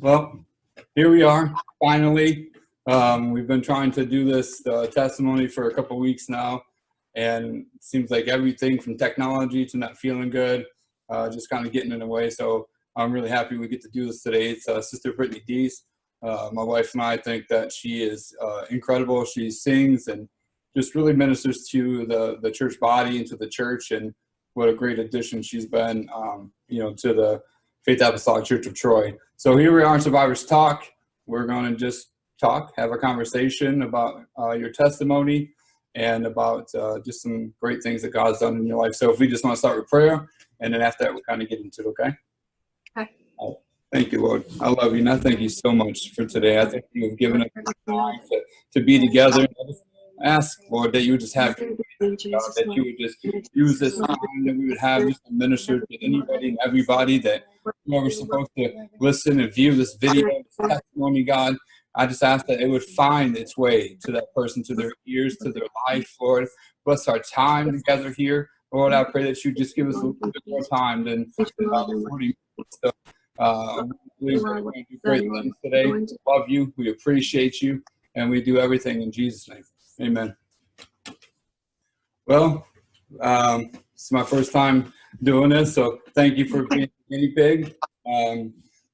Well, here we are, finally. We've been trying to do this testimony for a couple of weeks now, and it seems like everything from technology to not feeling good, just kind of getting in the way. So I'm really happy we get to do this today. It's Sister Brittany Dease. My wife and I think that she is incredible. She sings and just really ministers to the church body and to the church, and what a great addition she's been, to the Faith Apostolic Church of Troy. So here we are in Survivors Talk. We're going to just talk, have a conversation about your testimony and about just some great things that God's done in your life. So if we just want to start with prayer, and then after that, we'll kind of get into it, okay? Okay. Thank you, Lord. I love you, and I thank you so much for today. I think you have given us time to be together. I just ask, Lord, that you would just have your way, God, that you would just use this time, that we would have just to minister to anybody and everybody, that whoever's supposed to listen and view this video, this testimony, God, I just ask that it would find its way to that person, to their ears, to their life, Lord. Bless our time together here. Lord, I pray that you just give us a little bit more time than 40 minutes. So, we believe we're going to do great things today. We love you. We appreciate you. And we do everything in Jesus' name. Amen. Well, it's my first time doing this, so thank you for being a guinea pig.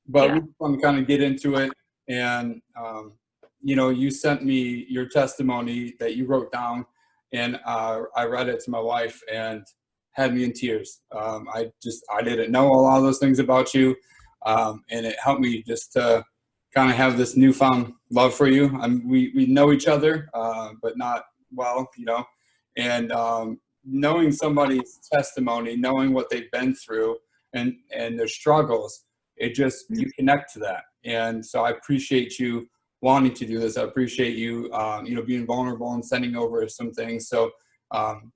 But we just want to kind of get into it. And, you sent me your testimony that you wrote down, and I read it to my wife and had me in tears. I didn't know a lot of those things about you. And it helped me just to kind of have this newfound love for you. We know each other, but not well, and knowing somebody's testimony, knowing what they've been through and their struggles, you connect to that. And so I appreciate you wanting to do this. I appreciate you, being vulnerable and sending over some things. So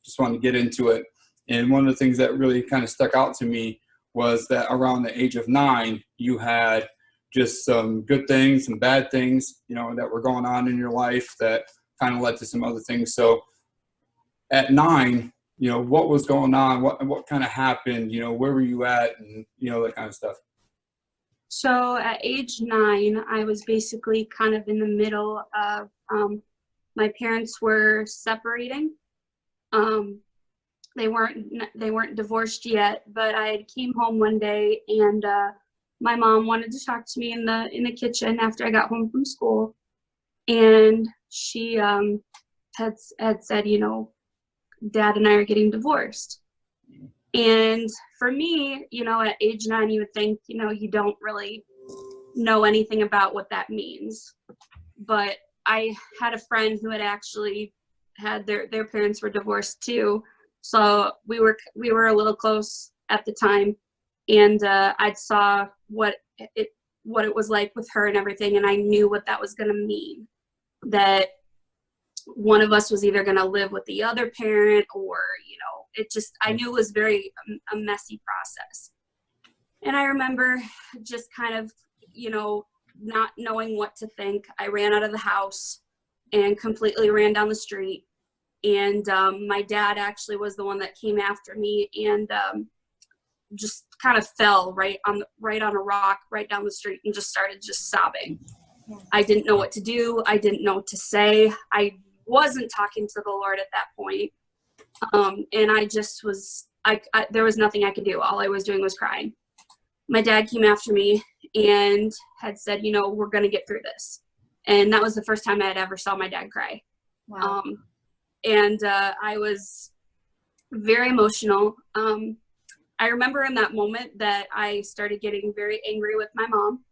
just wanted to get into it. And one of the things that really kind of stuck out to me was that around the age of 9, you had just some good things, some bad things, that were going on in your life that kind of led to some other things. So at 9, what was going on? What kind of happened? Where were you at? And, that kind of stuff. So at age 9, I was basically kind of in the middle of, my parents were separating. They weren't divorced yet, but I came home one day, and my mom wanted to talk to me in the kitchen after I got home from school, and she had said, Dad and I are getting divorced. And for me, at age 9, you would think, you don't really know anything about what that means. But I had a friend who had actually had their parents were divorced too. So we were a little close at the time, and I saw what it was like with her and everything, and I knew what that was going to mean, that one of us was either going to live with the other parent, or I knew it was very a messy process. And I remember just kind of not knowing what to think. I ran out of the house and completely ran down the street. And my dad actually was the one that came after me, and just kind of fell right on a rock right down the street and just started sobbing. I didn't know what to do. I didn't know what to say. I wasn't talking to the Lord at that point. And I just was, there was nothing I could do. All I was doing was crying. My dad came after me and had said, we're going to get through this. And that was the first time I had ever saw my dad cry. Wow. And I was very emotional. I remember in that moment that I started getting very angry with my mom.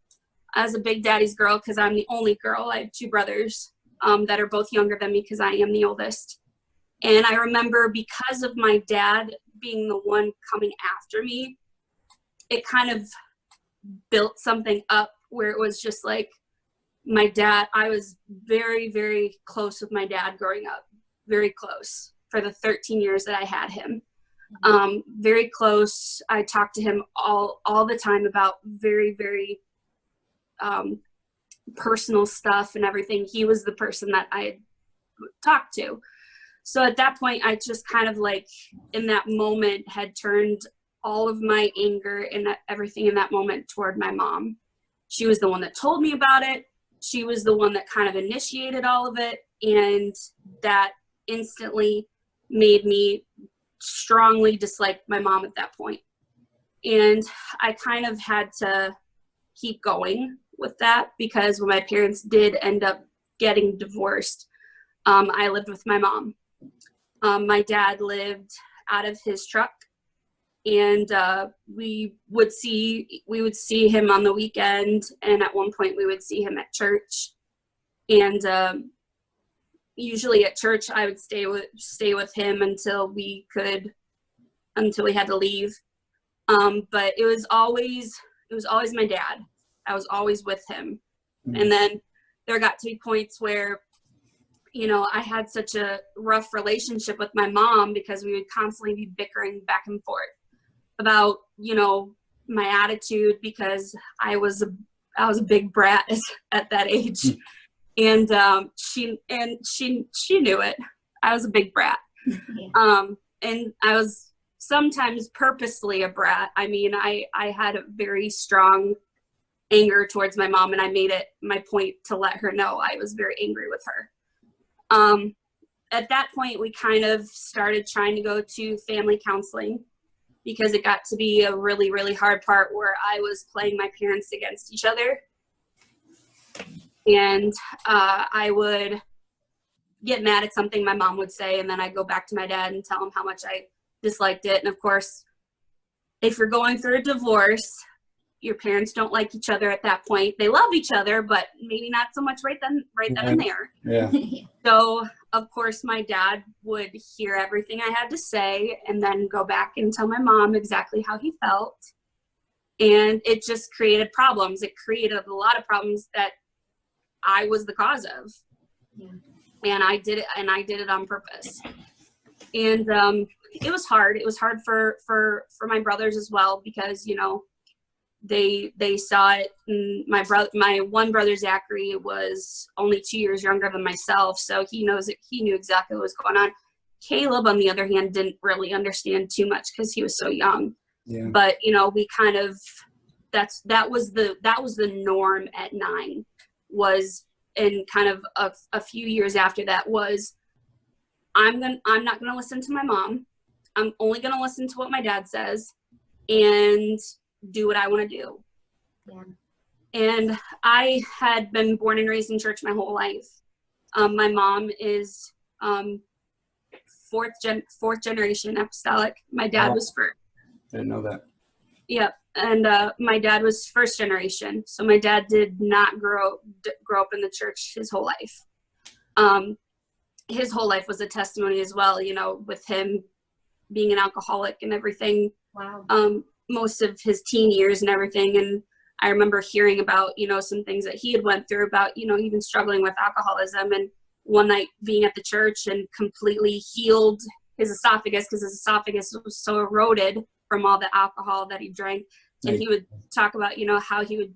As a big daddy's girl, because I'm the only girl. I have 2 brothers that are both younger than me, because I am the oldest. And I remember, because of my dad being the one coming after me, it kind of built something up where it was just like my dad. I was very, very close with my dad growing up. Very close for the 13 years that I had him. Very close. I talked to him all the time about very, very personal stuff and everything. He was the person that I talked to. So at that point, I just kind of in that moment had turned all of my anger and everything in that moment toward my mom. She was the one that told me about it. She was the one that kind of initiated all of it. And that instantly made me strongly dislike my mom at that point. And I kind of had to keep going with that, because when my parents did end up getting divorced, I lived with my mom. My dad lived out of his truck, and we would see him on the weekend, and at one point we would see him at church. And usually at church I would stay with him until we had to leave. But it was always my dad. I was always with him. Mm-hmm. And then there got to be points where, you know, I had such a rough relationship with my mom because we would constantly be bickering back and forth about, you know, my attitude, because I was a big brat at that age. Mm-hmm. And she knew it. I was a big brat. Yeah. And I was sometimes purposely a brat. I mean, I had a very strong anger towards my mom, and I made it my point to let her know I was very angry with her. At that point, we kind of started trying to go to family counseling, because it got to be a really, really hard part where I was playing my parents against each other. And I would get mad at something my mom would say, and then I'd go back to my dad and tell him how much I disliked it. And of course, if you're going through a divorce, your parents don't like each other at that point. They love each other, but maybe not so much right then and there. Yeah. So of course my dad would hear everything I had to say and then go back and tell my mom exactly how he felt. And it just created problems. It created a lot of problems that I was the cause of. Yeah. And I did it on purpose. And it was hard. It was hard for my brothers as well, because, you know, they saw it. And my one brother, Zachary, was only 2 years younger than myself, so he knew exactly what was going on. Caleb, on the other hand, didn't really understand too much because he was so young. Yeah. But, you know, we kind of, that was the norm at 9, was, and kind of a few years after that was, I'm not gonna listen to my mom. I'm only gonna listen to what my dad says and do what I want to do. Yeah. And I had been born and raised in church my whole life. My mom is fourth generation Apostolic. My dad was first. Didn't know that. Yep. And my dad was first generation. So my dad did not grow up in the church his whole life. His whole life was a testimony as well, you know, with him being an alcoholic and everything. Wow. Most of his teen years and everything. And I remember hearing about, you know, some things that he had went through about, you know, even struggling with alcoholism, and one night being at the church and completely healed his esophagus, because his esophagus was so eroded from all the alcohol that he drank. And he would talk about, you know, how he would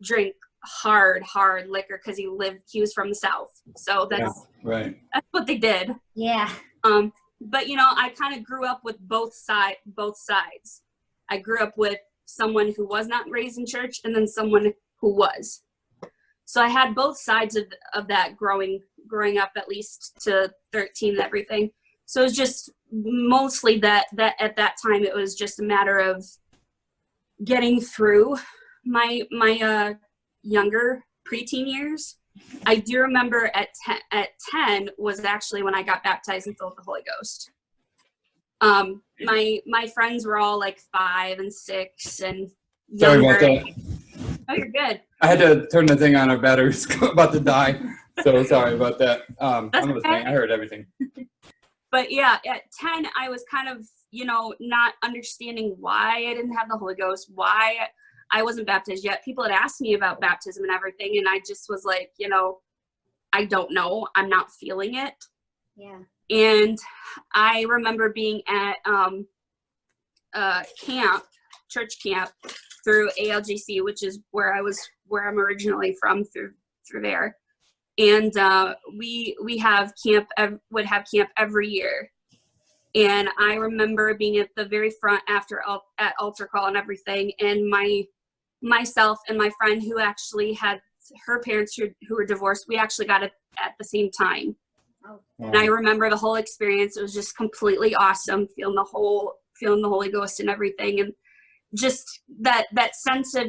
drink hard liquor because he was from the South. So that's what they did. Yeah. But, you know, I kind of grew up with both sides. I grew up with someone who was not raised in church, and then someone who was. So I had both sides of that growing up, at least to 13 and everything. So it was just mostly that at that time, it was just a matter of getting through my younger preteen years. I do remember at 10 was actually when I got baptized and filled with the Holy Ghost. My friends were all like 5 and 6 and younger. Sorry about that. Oh, you're good. I had to turn the thing on. Our battery's about to die. So sorry about that. I'm listening. I heard everything. But yeah, at 10, I was kind of, you know, not understanding why I didn't have the Holy Ghost, why I wasn't baptized yet. People had asked me about baptism and everything, and I just was like, you know, I don't know. I'm not feeling it. Yeah. And I remember being at church camp through ALGC, which is where I'm originally from, through there. And we would have camp every year. And I remember being at the very front at altar call and everything. And myself and my friend who actually had her parents who were divorced, we actually got it at the same time. Oh. And I remember the whole experience. It was just completely awesome, feeling the Holy Ghost and everything. And just that sense of,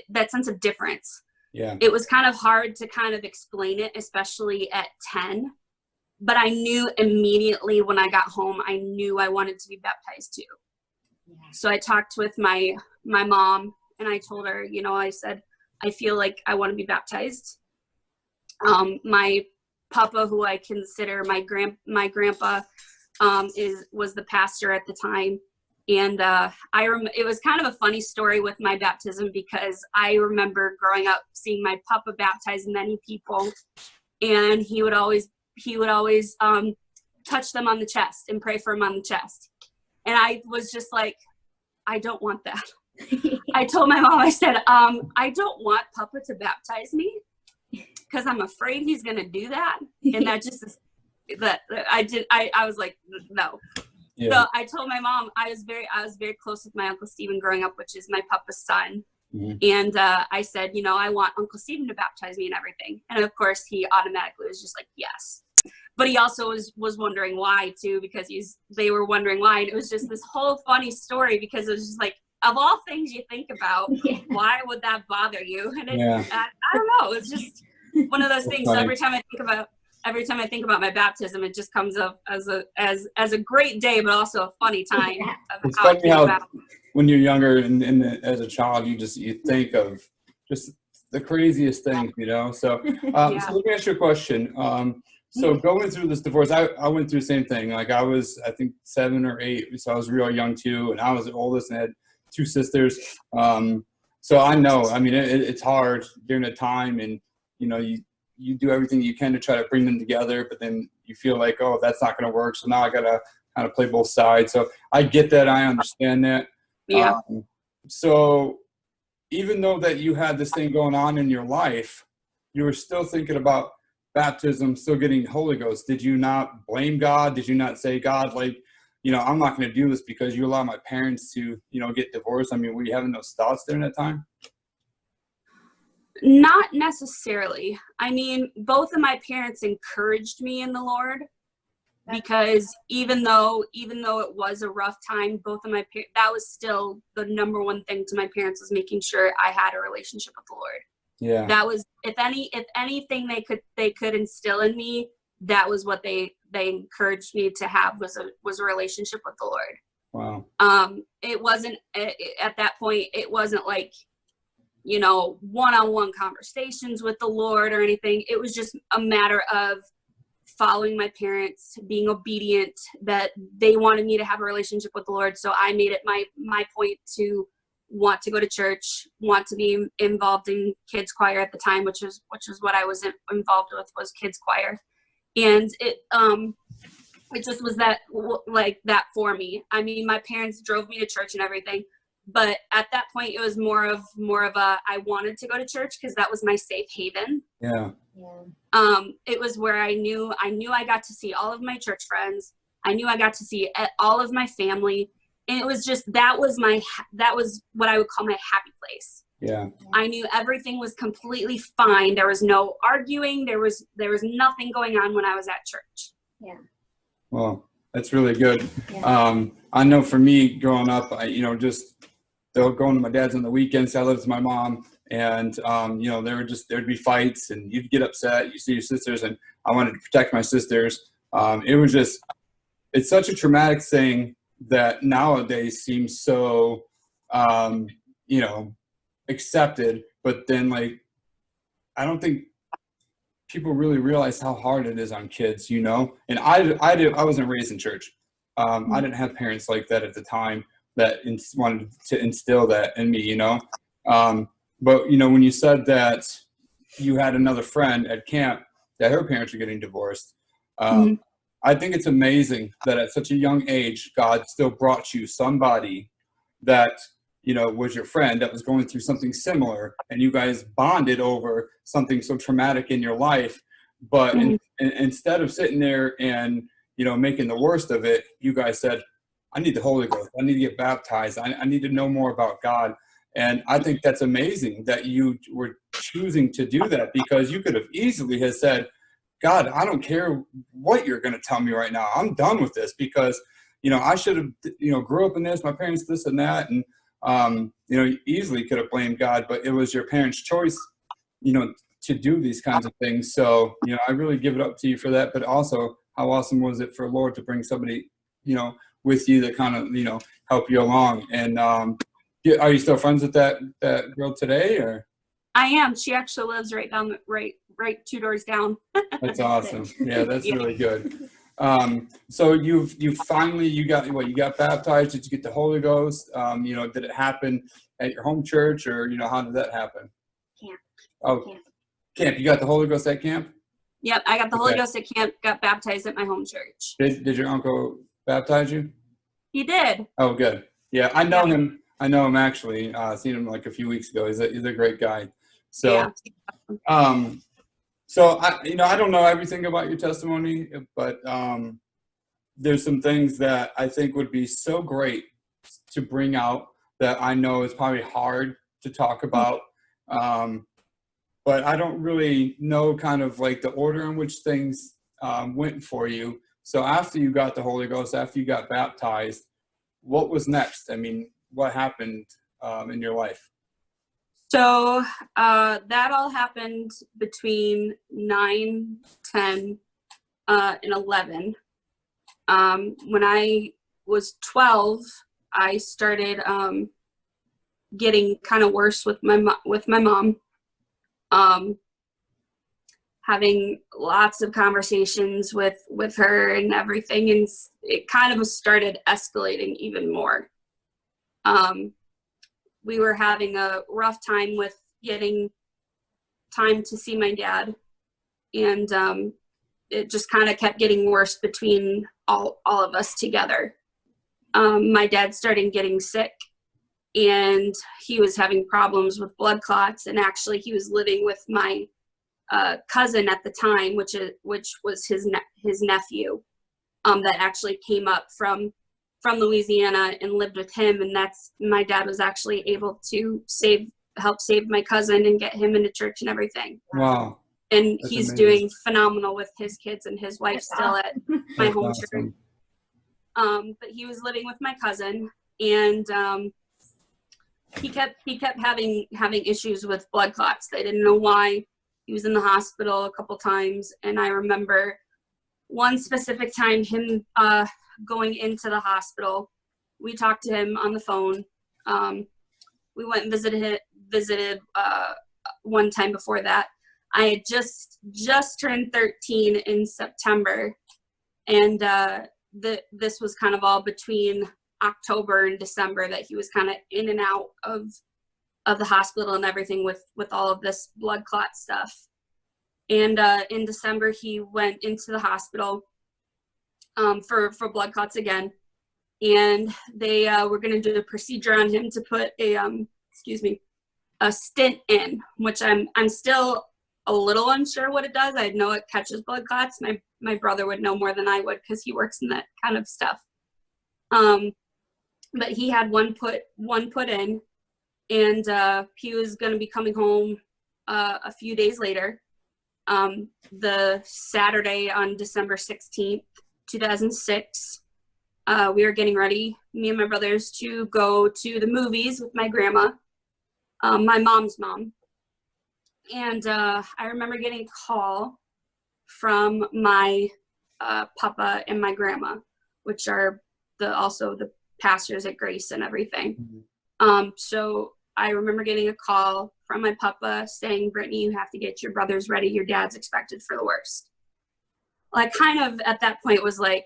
that sense of difference. Yeah. It was kind of hard to kind of explain it, especially at 10. But I knew immediately when I got home, I knew I wanted to be baptized too. Yeah. So I talked with my mom, and I told her, I said, I feel like I want to be baptized. My papa, who I consider my grandpa, was the pastor at the time. And it was kind of a funny story with my baptism, because I remember growing up seeing my papa baptize many people, and he would always touch them on the chest and pray for them on the chest. And I was just like, I don't want that. I told my mom, I said, I don't want papa to baptize me, because I'm afraid he's going to do that. And that just is that I was like, no. Yeah. So I told my mom, I was very close with my Uncle Stephen growing up, which is my papa's son. Mm-hmm. And I said, I want Uncle Stephen to baptize me and everything. And of course he automatically was just like, yes. But he also was wondering why too, because they were wondering why. And it was just this whole funny story, because it was just like, of all things you think about, why would that bother you? And I don't know. It's just one of those things. So every time I think about my baptism, it just comes up as a great day, but also a funny time. It's funny how when you're younger and as a child, you think of just the craziest things, So, so let me ask you a question. So going through this divorce, I went through the same thing. Like I was, I think 7 or 8, so I was real young too, and I was the oldest and had 2 sisters. So I know, it's hard during a time, and you do everything you can to try to bring them together, but then you feel like, oh, that's not going to work. So now I got to kind of play both sides. So I get that. I understand that. Yeah. So even though that you had this thing going on in your life, you were still thinking about baptism, still getting Holy Ghost. Did you not blame God? Did you not say, God, I'm not going to do this because you allowed my parents to, get divorced? Were you having those thoughts during that time? Not necessarily. Both of my parents encouraged me in the Lord, because even though it was a rough time, both of my parents, that was still the number one thing to my parents, was making sure I had a relationship with the Lord. Yeah. That was, if anything they could instill in me, that was what they encouraged me to have, was a relationship with the Lord. Wow. It wasn't at that point, it wasn't like, one-on-one conversations with the Lord or anything. It was just a matter of following my parents, being obedient, that they wanted me to have a relationship with the Lord. So I made it my point to want to go to church, want to be involved in kids choir at the time, which was what I was involved with, was kids choir. And it just was that for me. My parents drove me to church and everything, but at that point it was more of a, I wanted to go to church because that was my safe haven. Yeah. It was where I knew I got to see all of my church friends. I knew I got to see all of my family. And it was just, that was what I would call my happy place. Yeah. I knew everything was completely fine. There was no arguing. There was nothing going on when I was at church. Yeah. Well, that's really good. Yeah. I know for me growing up, they'll go to my dad's on the weekends. I lived with my mom, and there'd be fights, and you'd get upset. You see your sisters, and I wanted to protect my sisters. It's such a traumatic thing that nowadays seems so, accepted, but then I don't think people really realize how hard it is on kids, and I wasn't raised in church. I didn't have parents like that at the time that wanted to instill that in me, but when you said that you had another friend at camp that her parents were getting divorced, I think it's amazing that at such a young age, God still brought you somebody that, was your friend that was going through something similar, and you guys bonded over something so traumatic in your life. But instead of sitting there and, making the worst of it, you guys said, I need the Holy Ghost. I need to get baptized. I need to know more about God. And I think that's amazing that you were choosing to do that, because you could have easily have said, God, I don't care what you're going to tell me right now. I'm done with this, because, I should have, grew up in this, my parents, this and that. And, you easily could have blamed God, but it was your parents' choice, to do these kinds of things. So, I really give it up to you for that. But also, how awesome was it for Lord to bring somebody, with you that kind of, help you along. And are you still friends with that girl today, or? I am. She actually lives right down right 2 doors down. That's awesome. Yeah, that's really good. So you finally, you got baptized. Did you get the Holy Ghost? Did it happen at your home church, or, how did that happen? Camp. Oh, camp. You got the Holy Ghost at camp? Yep, I got the Holy Ghost at camp, got baptized at my home church. Did your uncle baptize you? He did. Oh, good. Yeah, I know him. I know him actually. Seen him like a few weeks ago. He's a great guy. So, so I don't know everything about your testimony, but there's some things that I think would be so great to bring out that I know is probably hard to talk about. But I don't really know kind of like the order in which things went for you. So after you got the Holy Ghost, after you got baptized, what was next? I mean, what happened in your life? So that all happened between 9, 10, and 11. When I was 12, I started getting kind of worse with my mom. Having lots of conversations with her and everything, and it kind of started escalating even more. We were having a rough time with getting time to see my dad, and it just kind of kept getting worse between all of us together. My dad started getting sick, and he was having problems with blood clots, and actually he was living with my cousin at the time, which was his nephew, that actually came up from Louisiana and lived with him, and my dad was actually able to help save my cousin and get him into church and everything. Wow. And That's he's amazing. Doing phenomenal with his kids and his wife still at my home church. But he was living with my cousin, and he kept having issues with blood clots. They didn't know why. He was in the hospital a couple times, and I remember one specific time him going into the hospital. We talked to him on the phone. We went and visited one time before that. I had just turned 13 in September, and this was kind of all between October and December that he was kind of in and out of the hospital and everything with all of this blood clot stuff. And in December, he went into the hospital for blood clots again, and they were going to do a procedure on him to put a stent in, which I'm still a little unsure what it does. I know it catches blood clots. My brother would know more than I would, because he works in that kind of stuff. But he had one put in, and he was going to be coming home a few days later. The Saturday on December 16th, 2006, we were getting ready, me and my brothers, to go to the movies with my grandma, my mom's mom. And I remember getting a call from my papa and my grandma, which are also the pastors at Grace and everything. Mm-hmm. So I remember getting a call from my papa saying, Brittany, you have to get your brothers ready. Your dad's expected for the worst. Well, I kind of at that point was like,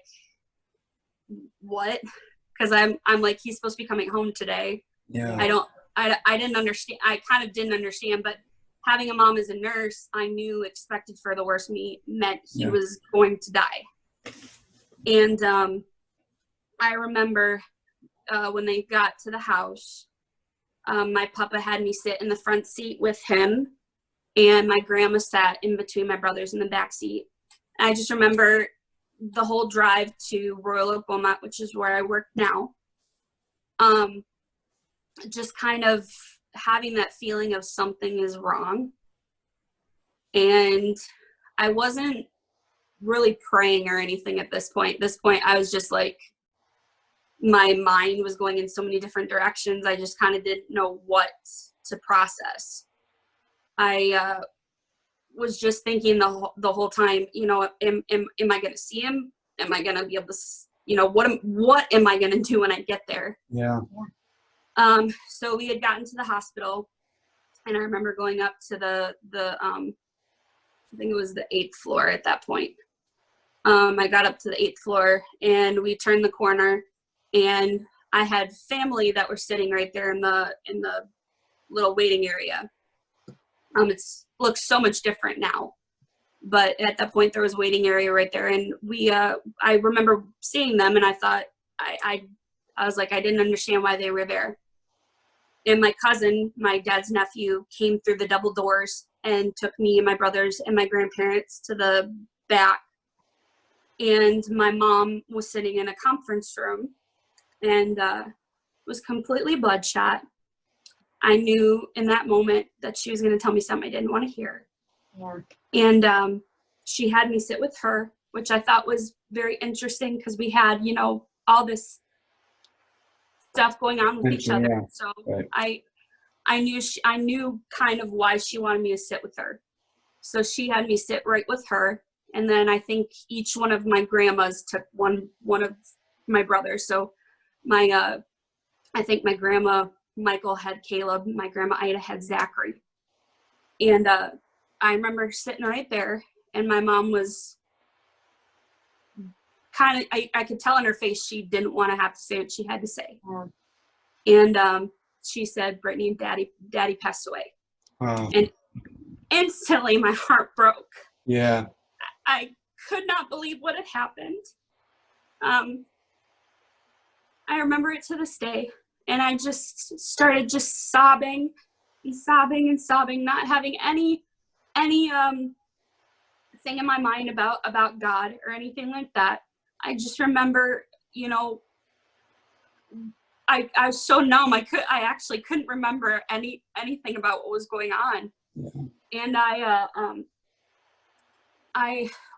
what? Because I'm like, he's supposed to be coming home today. Yeah. I didn't understand. I kind of didn't understand, but having a mom as a nurse, I knew expected for the worst meant he was going to die. And I remember when they got to the house, my papa had me sit in the front seat with him, and my grandma sat in between my brothers in the back seat. And I just remember the whole drive to Royal Oak, Wilmot, which is where I work now, just kind of having that feeling of something is wrong. And I wasn't really praying or anything at this point. At this point, I was just like, my mind was going in so many different directions. I just kind of didn't know what to process. I was just thinking the whole time, you know, am I going to see him? Am I going to be able to, you know, what am I going to do when I get there? Yeah. So we had gotten to the hospital, and I remember going up to the I think it was the 8th floor at that point. I got up to the 8th floor, and we turned the corner, and I had family that were sitting right there in the little waiting area. It looks so much different now, but at that point there was a waiting area right there, and I remember seeing them, and I thought I was like, I didn't understand why they were there. And my cousin, my dad's nephew, came through the double doors and took me and my brothers and my grandparents to the back. And my mom was sitting in a conference room and was completely bloodshot. I knew in that moment that she was going to tell me something I didn't want to hear. Yeah. And she had me sit with her, which I thought was very interesting because we had, you know, all this stuff going on with each other. Yeah. So Right. I knew kind of why she wanted me to sit with her. So she had me sit right with her. And then I think each one of my grandmas took one of my brothers. So I think my grandma Michael had Caleb, my grandma Ida had Zachary. And I remember sitting right there, and my mom was kind of, I could tell in her face she didn't want to have to say what she had to say. Yeah. And she said, Brittany, daddy passed away. Wow. And instantly my heart broke. Yeah. I could not believe what had happened. I remember it to this day, and I just started just sobbing and sobbing and sobbing, not having any thing in my mind about God or anything like that. I just remember, you know, I was so numb. I actually couldn't remember anything about what was going on. Yeah. And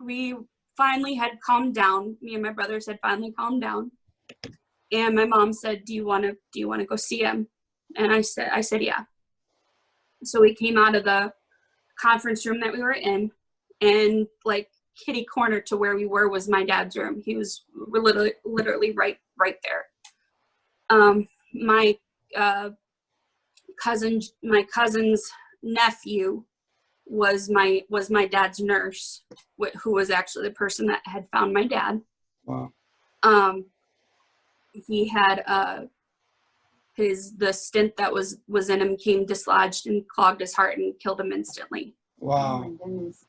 we finally had calmed down. Me and my brothers had finally calmed down. And my mom said, do you want to go see him? And I said, yeah. So we came out of the conference room that we were in, and like kitty corner to where we were was my dad's room. He was literally right there. My cousin's nephew was my dad's nurse, who was actually the person that had found my dad. Wow. He had the stint that was in him came dislodged and clogged his heart and killed him instantly. Wow. Oh my goodness.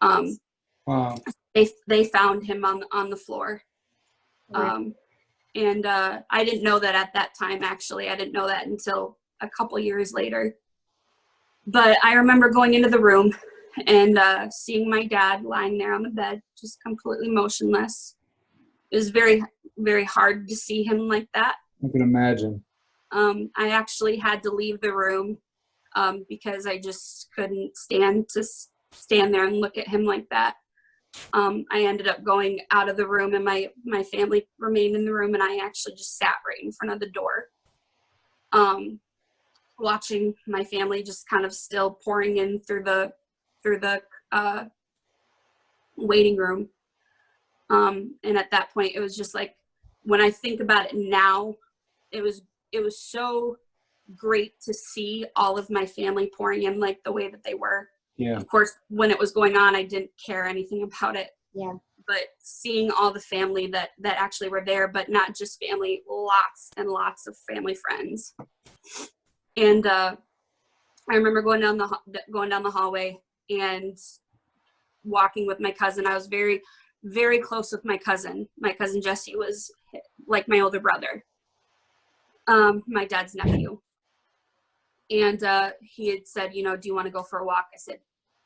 Wow. They found him on the floor. Right. And I didn't know that at that time. Actually, I didn't know that until a couple years later. But I remember going into the room and seeing my dad lying there on the bed, just completely motionless. It was very, very hard to see him like that. I can imagine. I actually had to leave the room because I just couldn't stand there and look at him like that. I ended up going out of the room, and my family remained in the room, and I actually just sat right in front of the door, watching my family just kind of still pouring in through the waiting room. And at that point, it was just like, when I think about it now, it was so great to see all of my family pouring in like the way that they were. Yeah. Of course, when it was going on, I didn't care anything about it. Yeah. But seeing all the family that actually were there, but not just family, lots and lots of family friends. And I remember going down the hallway and walking with my cousin. I was very, very close with my cousin. My cousin Jesse was like my older brother, my dad's nephew. And he had said, you know, do you want to go for a walk? I said,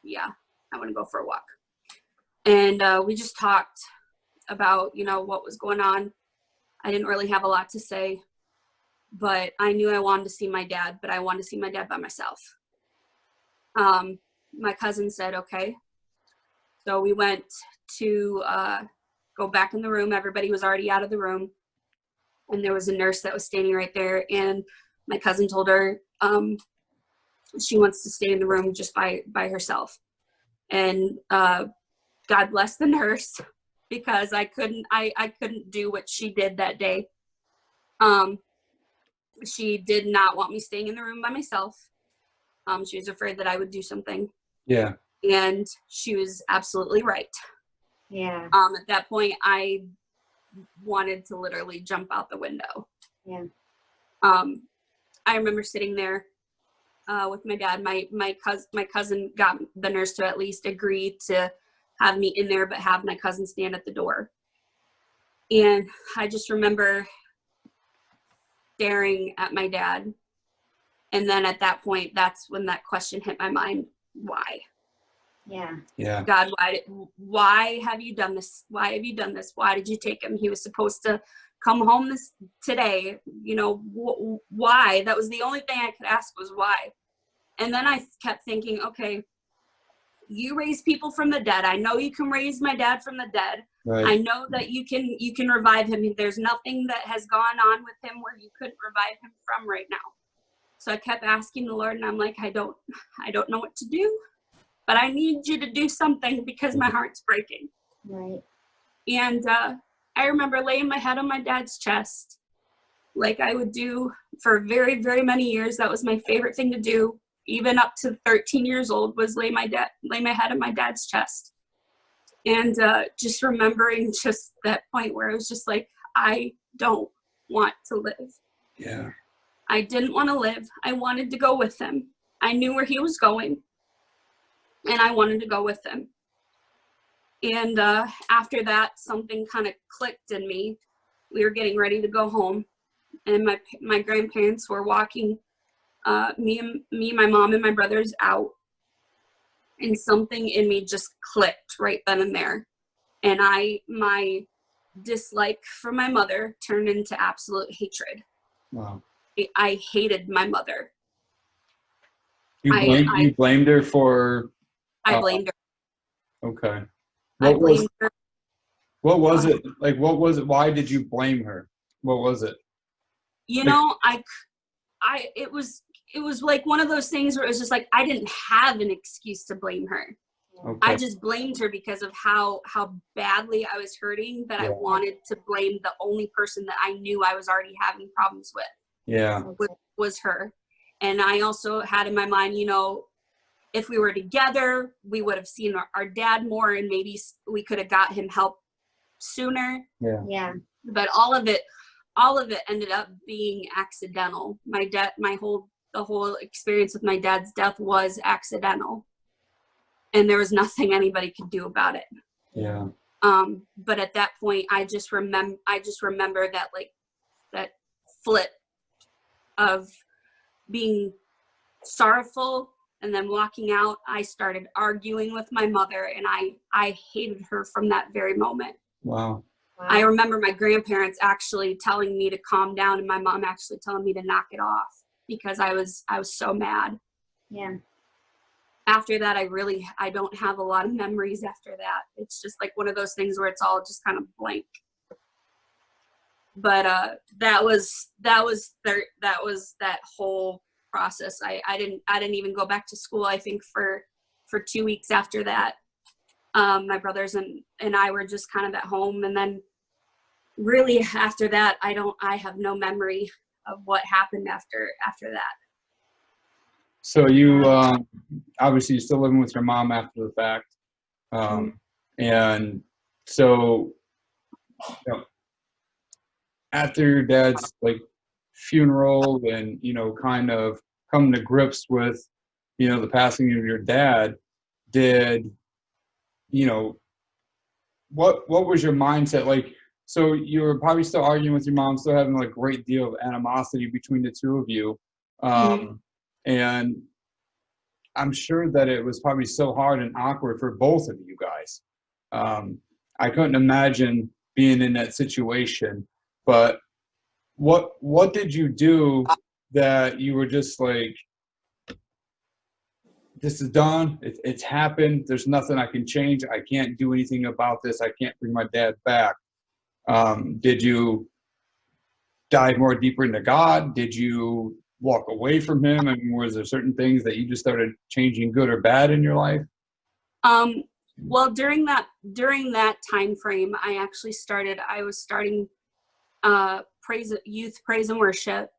yeah, I want to go for a walk. And we just talked about, you know, what was going on. I didn't really have a lot to say, but I knew I wanted to see my dad, but I wanted to see my dad by myself. My cousin said, okay. So we went to go back in the room. Everybody was already out of the room. And there was a nurse that was standing right there. And my cousin told her she wants to stay in the room just by herself. And God bless the nurse, because I couldn't do what she did that day. She did not want me staying in the room by myself. She was afraid that I would do something. Yeah. And she was absolutely right. Yeah. At that point, I wanted to literally jump out the window. Yeah. I remember sitting there with my dad. My cousin got the nurse to at least agree to have me in there, but have my cousin stand at the door. And I just remember staring at my dad. And then at that point, that's when that question hit my mind. Why? Yeah. Yeah. God, why have you done this? Why have you done this? Why did you take him? He was supposed to come home today. You know, why? That was the only thing I could ask, was why. And then I kept thinking, okay, you raise people from the dead. I know you can raise my dad from the dead. Right. I know that you can revive him. There's nothing that has gone on with him where you couldn't revive him from right now. So I kept asking the Lord, and I'm like, I don't know what to do, but I need you to do something, because my heart's breaking. Right. And I remember laying my head on my dad's chest, like I would do for very, very many years. That was my favorite thing to do, even up to 13 years old, was lay my head on my dad's chest. And just remembering just that point where it was just like, I don't want to live. Yeah. I didn't want to live. I wanted to go with him. I knew where he was going, and I wanted to go with him. And after that, something kind of clicked in me. We were getting ready to go home, and my grandparents were walking me, my mom, and my brothers out. And something in me just clicked right then and there. And my dislike for my mother turned into absolute hatred. Wow. I hated my mother. You blamed her for. I blamed her. Okay. I blamed her. What was it? Like, what was it? Why did you blame her? What was it? You know, it was like one of those things where it was just like, I didn't have an excuse to blame her. Okay. I just blamed her because of how badly I was hurting, that I wanted to blame the only person that I knew I was already having problems with. Yeah. Was her. And I also had in my mind, you know, if we were together, we would have seen our dad more, and maybe we could have got him help sooner. Yeah. Yeah. But all of it ended up being accidental. The whole experience with my dad's death was accidental, and there was nothing anybody could do about it. Yeah. But at that point, I just remember that, like, that flip of being sorrowful and then walking out. I started arguing with my mother, and I hated her from that very moment. Wow. I remember my grandparents actually telling me to calm down, and my mom actually telling me to knock it off, because I was so mad. Yeah. After that, I don't have a lot of memories after that. It's just like one of those things where it's all just kind of blank. But that was that whole process. I didn't even go back to school, I think, for 2 weeks after that. My brothers and I were just kind of at home, and then really after that, I have no memory of what happened after that. So you obviously you're still living with your mom after the fact, and so, you know, after your dad's like funeral, and kind of coming to grips with the passing of your dad, did what was your mindset like? So you were probably still arguing with your mom, still having like a great deal of animosity between the two of you, and I'm sure that it was probably so hard and awkward for both of you guys. I couldn't imagine being in that situation. But what did you do that you were just like, this is done, it's happened, there's nothing I can change, I can't do anything about this, I can't bring my dad back? Did you dive more deeper into God? Did you walk away from him? I mean, was there certain things that you just started changing, good or bad, in your life? Well, during that time frame, I was starting youth praise and worship,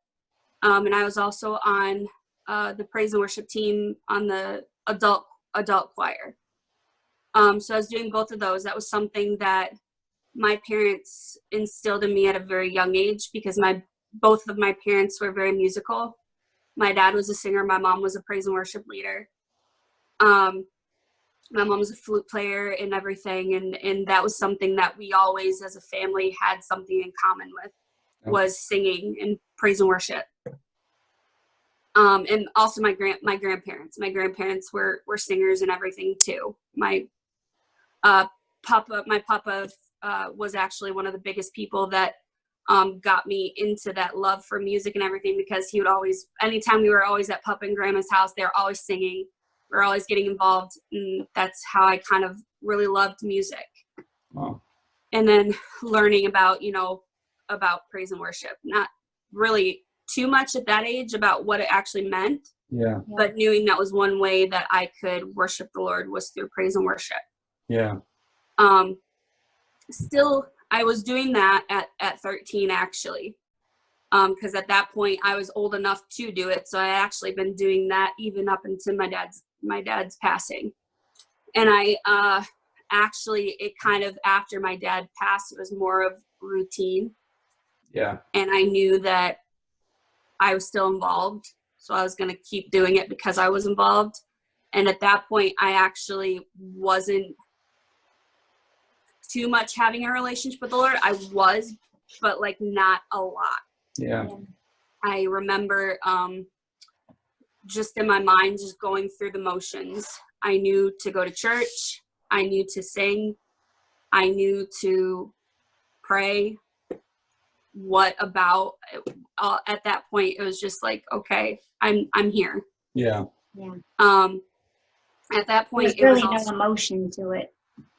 and I was also on the praise and worship team on the adult choir. So I was doing both of those. That was something that my parents instilled in me at a very young age, because both of my parents were very musical. My dad was a singer. My mom was a praise and worship leader. My mom was a flute player and everything. And that was something that we always, as a family, had something in common with, was singing and praise and worship. And also my grandparents. My grandparents were singers and everything too. My papa was actually one of the biggest people that got me into that love for music and everything, because he would always, anytime we were always at Papa and Grandma's house, they were always singing. We were always getting involved, and that's how I kind of really loved music. Wow. And then learning about praise and worship, not really too much at that age about what it actually meant. Yeah. But knowing that was one way that I could worship the Lord was through praise and worship. Yeah. Still, I was doing that at 13, actually, because at that point I was old enough to do it. So I had actually been doing that even up until my dad's passing. And I actually, it kind of, after my dad passed, it was more of routine. Yeah. And I knew that I was still involved, so I was going to keep doing it because I was involved. And at that point, I actually wasn't too much having a relationship with the Lord. I was, but like not a lot. Yeah. I remember just in my mind, just going through the motions. I knew to go to church. I knew to sing. I knew to pray. What about at that point? It was just like, okay, I'm here. Yeah. Yeah. At that point, There's really it was no emotion to it.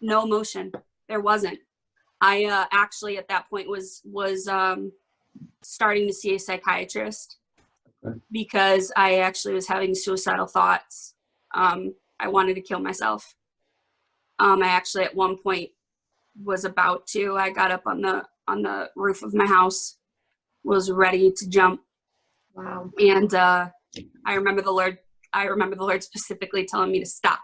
no emotion. There wasn't. I actually at that point was starting to see a psychiatrist. Okay. Because I actually was having suicidal thoughts. I wanted to kill myself. I actually at one point was about to. I got up on the roof of my house, was ready to jump. Wow. And I remember the Lord specifically telling me to stop.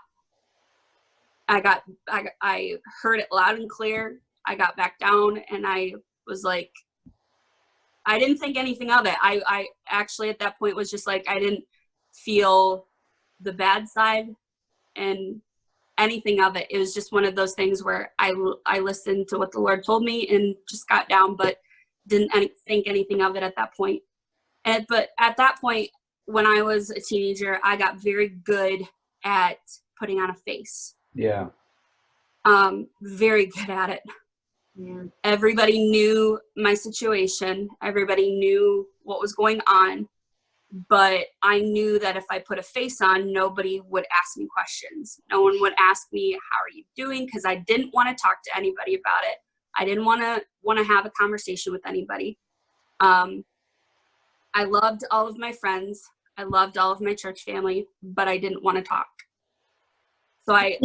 I heard it loud and clear. I got back down and I was like, I didn't think anything of it. I actually at that point was just like, I didn't feel the bad side and anything of it. It was just one of those things where I listened to what the Lord told me and just got down, but didn't think anything of it at that point. But at that point, when I was a teenager, I got very good at putting on a face. Yeah. Very good at it. Yeah. Everybody knew my situation. Everybody knew what was going on. But I knew that if I put a face on, nobody would ask me questions. No one would ask me, how are you doing? Because I didn't want to talk to anybody about it. I didn't want to have a conversation with anybody. I loved all of my friends. I loved all of my church family, but I didn't want to talk. So I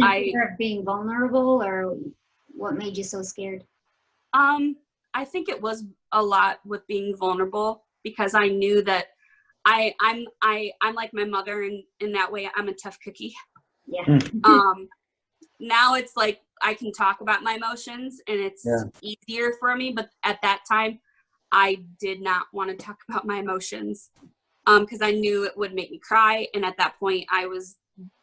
being vulnerable, or what made you so scared? I think it was a lot with being vulnerable, because I knew that I'm like my mother in that way. I'm a tough cookie. Yeah. Now it's like I can talk about my emotions and it's easier for me. But at that time, I did not want to talk about my emotions because I knew it would make me cry. And at that point, I was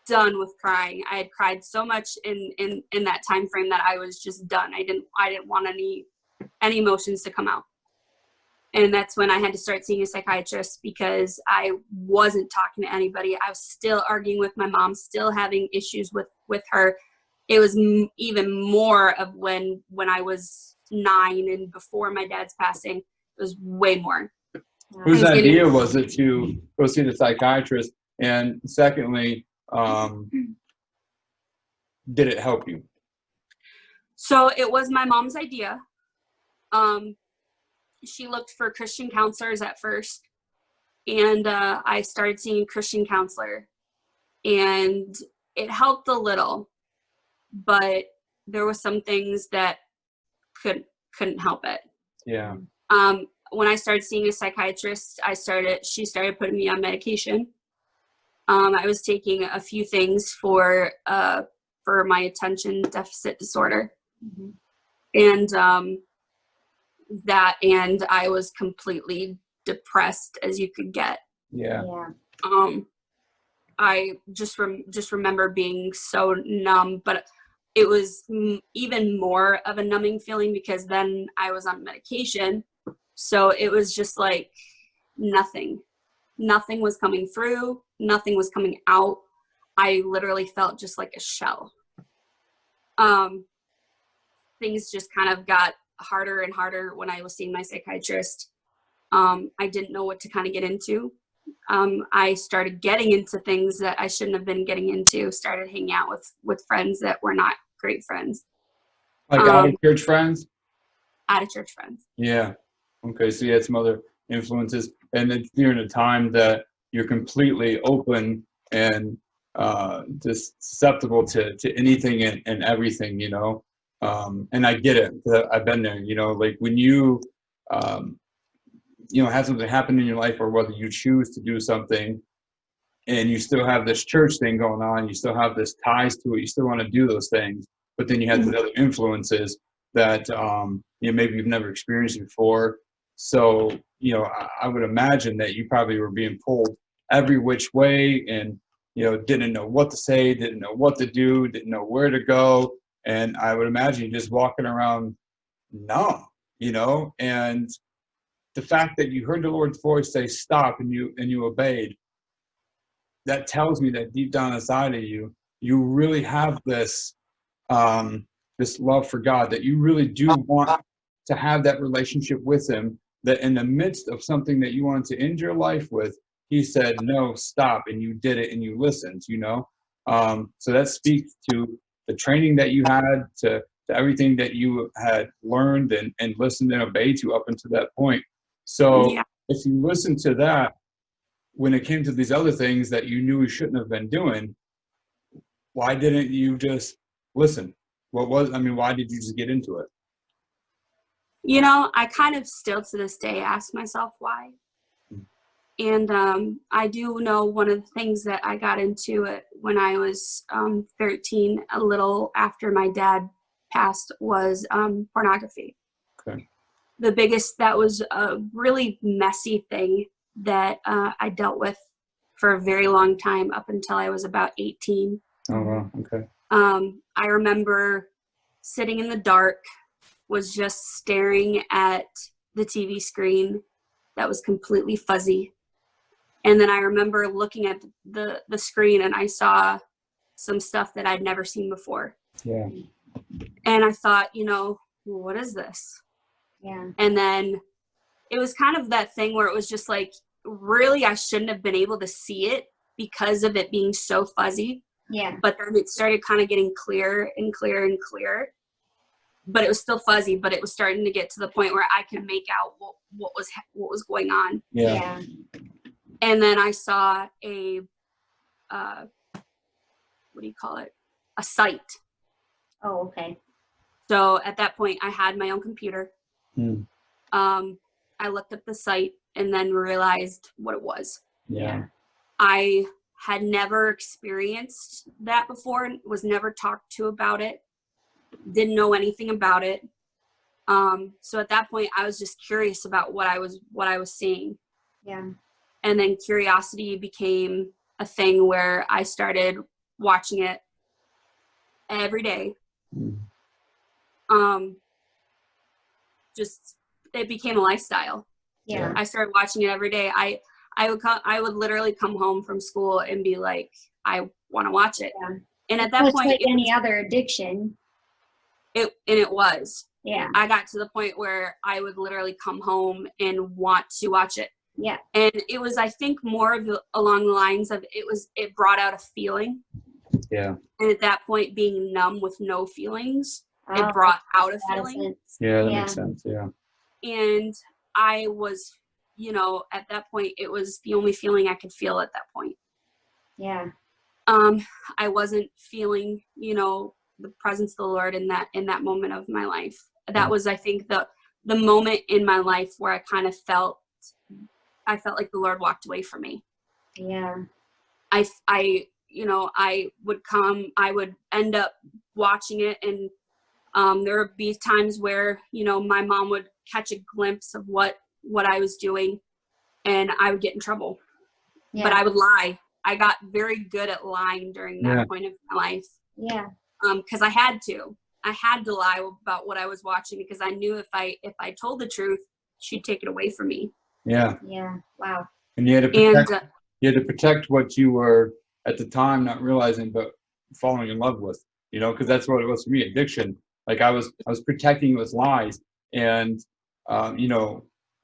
done with crying. I had cried so much in that time frame that I was just done. I didn't want any emotions to come out. And that's when I had to start seeing a psychiatrist, because I wasn't talking to anybody. I was still arguing with my mom, still having issues with her. It was even more of when I was 9, and before my dad's passing, it was way more. Whose I was getting- idea was it to go see the psychiatrist? And secondly, did it help you? So it was my mom's idea. She looked for Christian counselors at first, and I started seeing a Christian counselor, and it helped a little, but there was some things that couldn't help it. Yeah. When I started seeing a psychiatrist, she started putting me on medication. I was taking a few things for my attention deficit disorder. Mhm. And I was completely depressed as you could get. Yeah. Yeah. I just remember being so numb, but it was even more of a numbing feeling because then I was on medication. So it was just like nothing was coming through. Nothing was coming out. I literally felt just like a shell. Things just kind of got harder and harder when I was seeing my psychiatrist. I didn't know what to kind of get into. I started getting into things that I shouldn't have been getting into, started hanging out with friends that were not great friends. Like out of church friends? Out of church friends. Yeah. Okay, so you had some other influences, and then you're in a time that you're completely open and just susceptible to anything and everything, you know. And I get it. I've been there, you know, like when you have something happen in your life, or whether you choose to do something and you still have this church thing going on, you still have this ties to it, you still want to do those things, but then you have these other influences that maybe you've never experienced before. So, I would imagine that you probably were being pulled every which way, and, didn't know what to say, didn't know what to do, didn't know where to go. And I would imagine you just walking around numb, and the fact that you heard the Lord's voice say stop, and you obeyed, that tells me that deep down inside of you, you really have this love for God, that you really do want to have that relationship with him, that in the midst of something that you wanted to end your life with, he said, no, stop, and you did it, and you listened, So that speaks to the training that you had, to everything that you had learned and listened and obeyed to up until that point. So Yeah. if you listen to that, when it came to these other things that you knew you shouldn't have been doing, why didn't you just listen? Why did you just get into it? I kind of still to this day ask myself why. And I do know one of the things that I got into it when I was 13, a little after my dad passed, was pornography. Okay. That was a really messy thing that I dealt with for a very long time, up until I was about 18. Oh, wow. Okay. I remember sitting in the dark, was just staring at the TV screen that was completely fuzzy. And then I remember looking at the screen, and I saw some stuff that I'd never seen before. Yeah. And I thought, what is this? Yeah. And then it was kind of that thing where it was just like, really, I shouldn't have been able to see it because of it being so fuzzy. Yeah. But then it started kind of getting clearer and clearer and clearer. But it was still fuzzy, but it was starting to get to the point where I could make out what was going on. Yeah. And then I saw a what do you call it? A site. Oh, okay. So at that point, I had my own computer. I looked up the site and then realized what it was. Yeah. I had never experienced that before, was never talked to about it, didn't know anything about it. So at that point, I was just curious about what I was seeing. Yeah. And then curiosity became a thing where I started watching it every day. Just, it became a lifestyle. Yeah. I started watching it every day. I would literally come home from school and be like, I want to watch it. Yeah. And at that It's point, like any other addiction. it was. Yeah. I got to the point where I would literally come home and want to watch it. Yeah. And it was, I think, more of along the lines of it brought out a feeling. Yeah. And at that point, being numb with no feelings, Oh, it brought out a that feeling. sense. Yeah, that Yeah. makes sense. Yeah. And I was, at that point, it was the only feeling I could feel at that point. Yeah. I wasn't feeling, the presence of the Lord in that moment of my life. That was, I think, the moment in my life where I kind of felt like the Lord walked away from me. Yeah. I would end up watching it, and there would be times where, my mom would catch a glimpse of what I was doing, and I would get in trouble. Yeah. But I would lie. I got very good at lying during that point of my life. Yeah. Because I had to lie about what I was watching, because I knew if I told the truth, she'd take it away from me. Yeah. Yeah. Wow. And you had to protect what you were at the time not realizing, but falling in love with, because that's what it was for me, addiction. Like I was protecting it with lies, and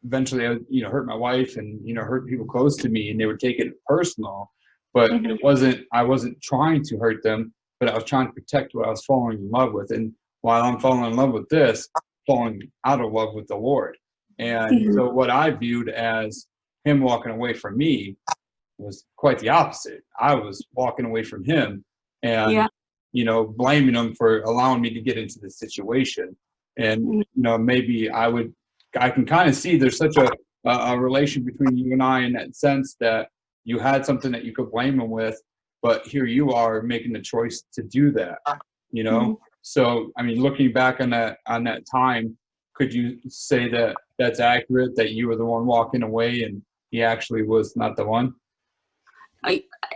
eventually I would, hurt my wife and, hurt people close to me, and they would take it personal, but I wasn't trying to hurt them, but I was trying to protect what I was falling in love with. And while I'm falling in love with this, falling out of love with the Lord. And so what I viewed as him walking away from me was quite the opposite. I was walking away from him and, blaming him for allowing me to get into this situation. And, maybe I can kind of see there's such a relation between you and I in that sense that you had something that you could blame him with, but here you are making the choice to do that, So, I mean, looking back on that time, could you say that that's accurate, that you were the one walking away and he actually was not the one?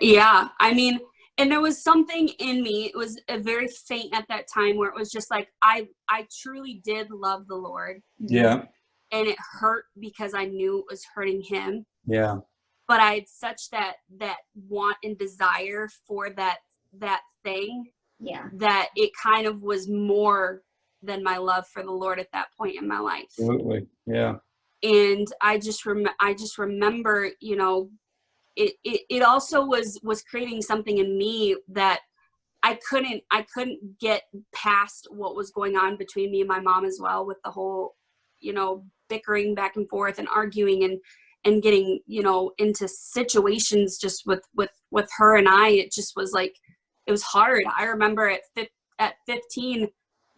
Yeah. I mean, and there was something in me, it was a very faint at that time, where it was just like, I truly did love the Lord. Yeah. And it hurt because I knew it was hurting him. Yeah. But I had such that want and desire for that thing. Yeah. That it kind of was more than my love for the Lord at that point in my life. Absolutely. Yeah. And I just remember, it also was creating something in me that I couldn't get past what was going on between me and my mom as well, with the whole, bickering back and forth and arguing and getting, into situations just with her and I. It just was like, it was hard. I remember at 15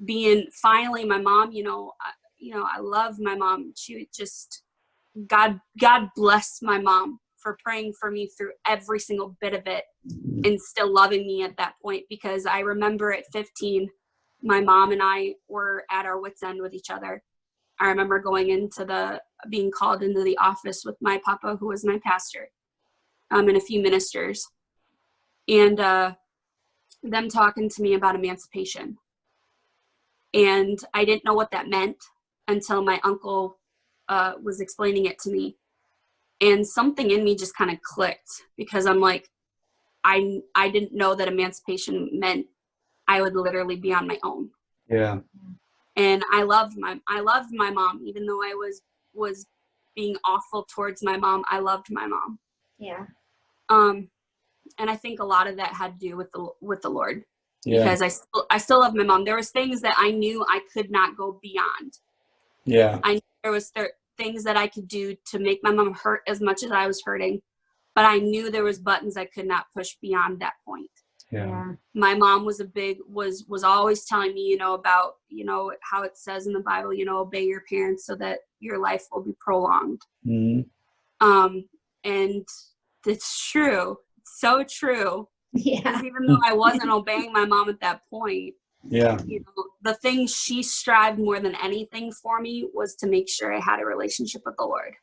being finally, my mom, I love my mom. She just, God bless my mom for praying for me through every single bit of it and still loving me at that point. Because I remember at 15, my mom and I were at our wits' end with each other. I remember being called into the office with my papa, who was my pastor, and a few ministers, and them talking to me about emancipation. And I didn't know what that meant until my uncle was explaining it to me. And something in me just kind of clicked, because I'm like, I didn't know that emancipation meant I would literally be on my own. Yeah. And I loved my mom, even though I was being awful towards my mom. I loved my mom. Yeah. And I think a lot of that had to do with the Lord, Yeah. because I still love my mom. There was things that I knew I could not go beyond. Yeah. I knew there was things that I could do to make my mom hurt as much as I was hurting, but I knew there was buttons I could not push beyond that point. Yeah. My mom was was always telling me, about, how it says in the Bible, obey your parents so that your life will be prolonged. Mm-hmm. And it's true. It's so true. Yeah. Because even though I wasn't obeying my mom at that point, Yeah. the thing she strived more than anything for me was to make sure I had a relationship with the Lord.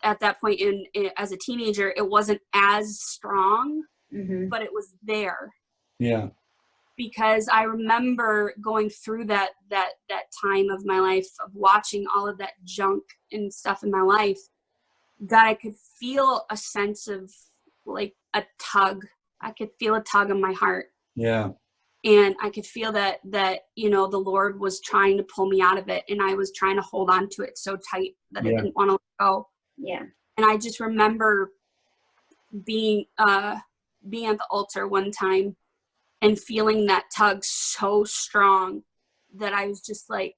At that point as a teenager, it wasn't as strong, but it was there. Yeah. Because I remember going through that time of my life of watching all of that junk and stuff in my life, that I could feel a sense of like a tug. I could feel a tug in my heart. Yeah. And I could feel that, you know, the Lord was trying to pull me out of it, and I was trying to hold on to it so tight that I didn't want to let go. Yeah. And I just remember being at the altar one time and feeling that tug so strong that I was just like,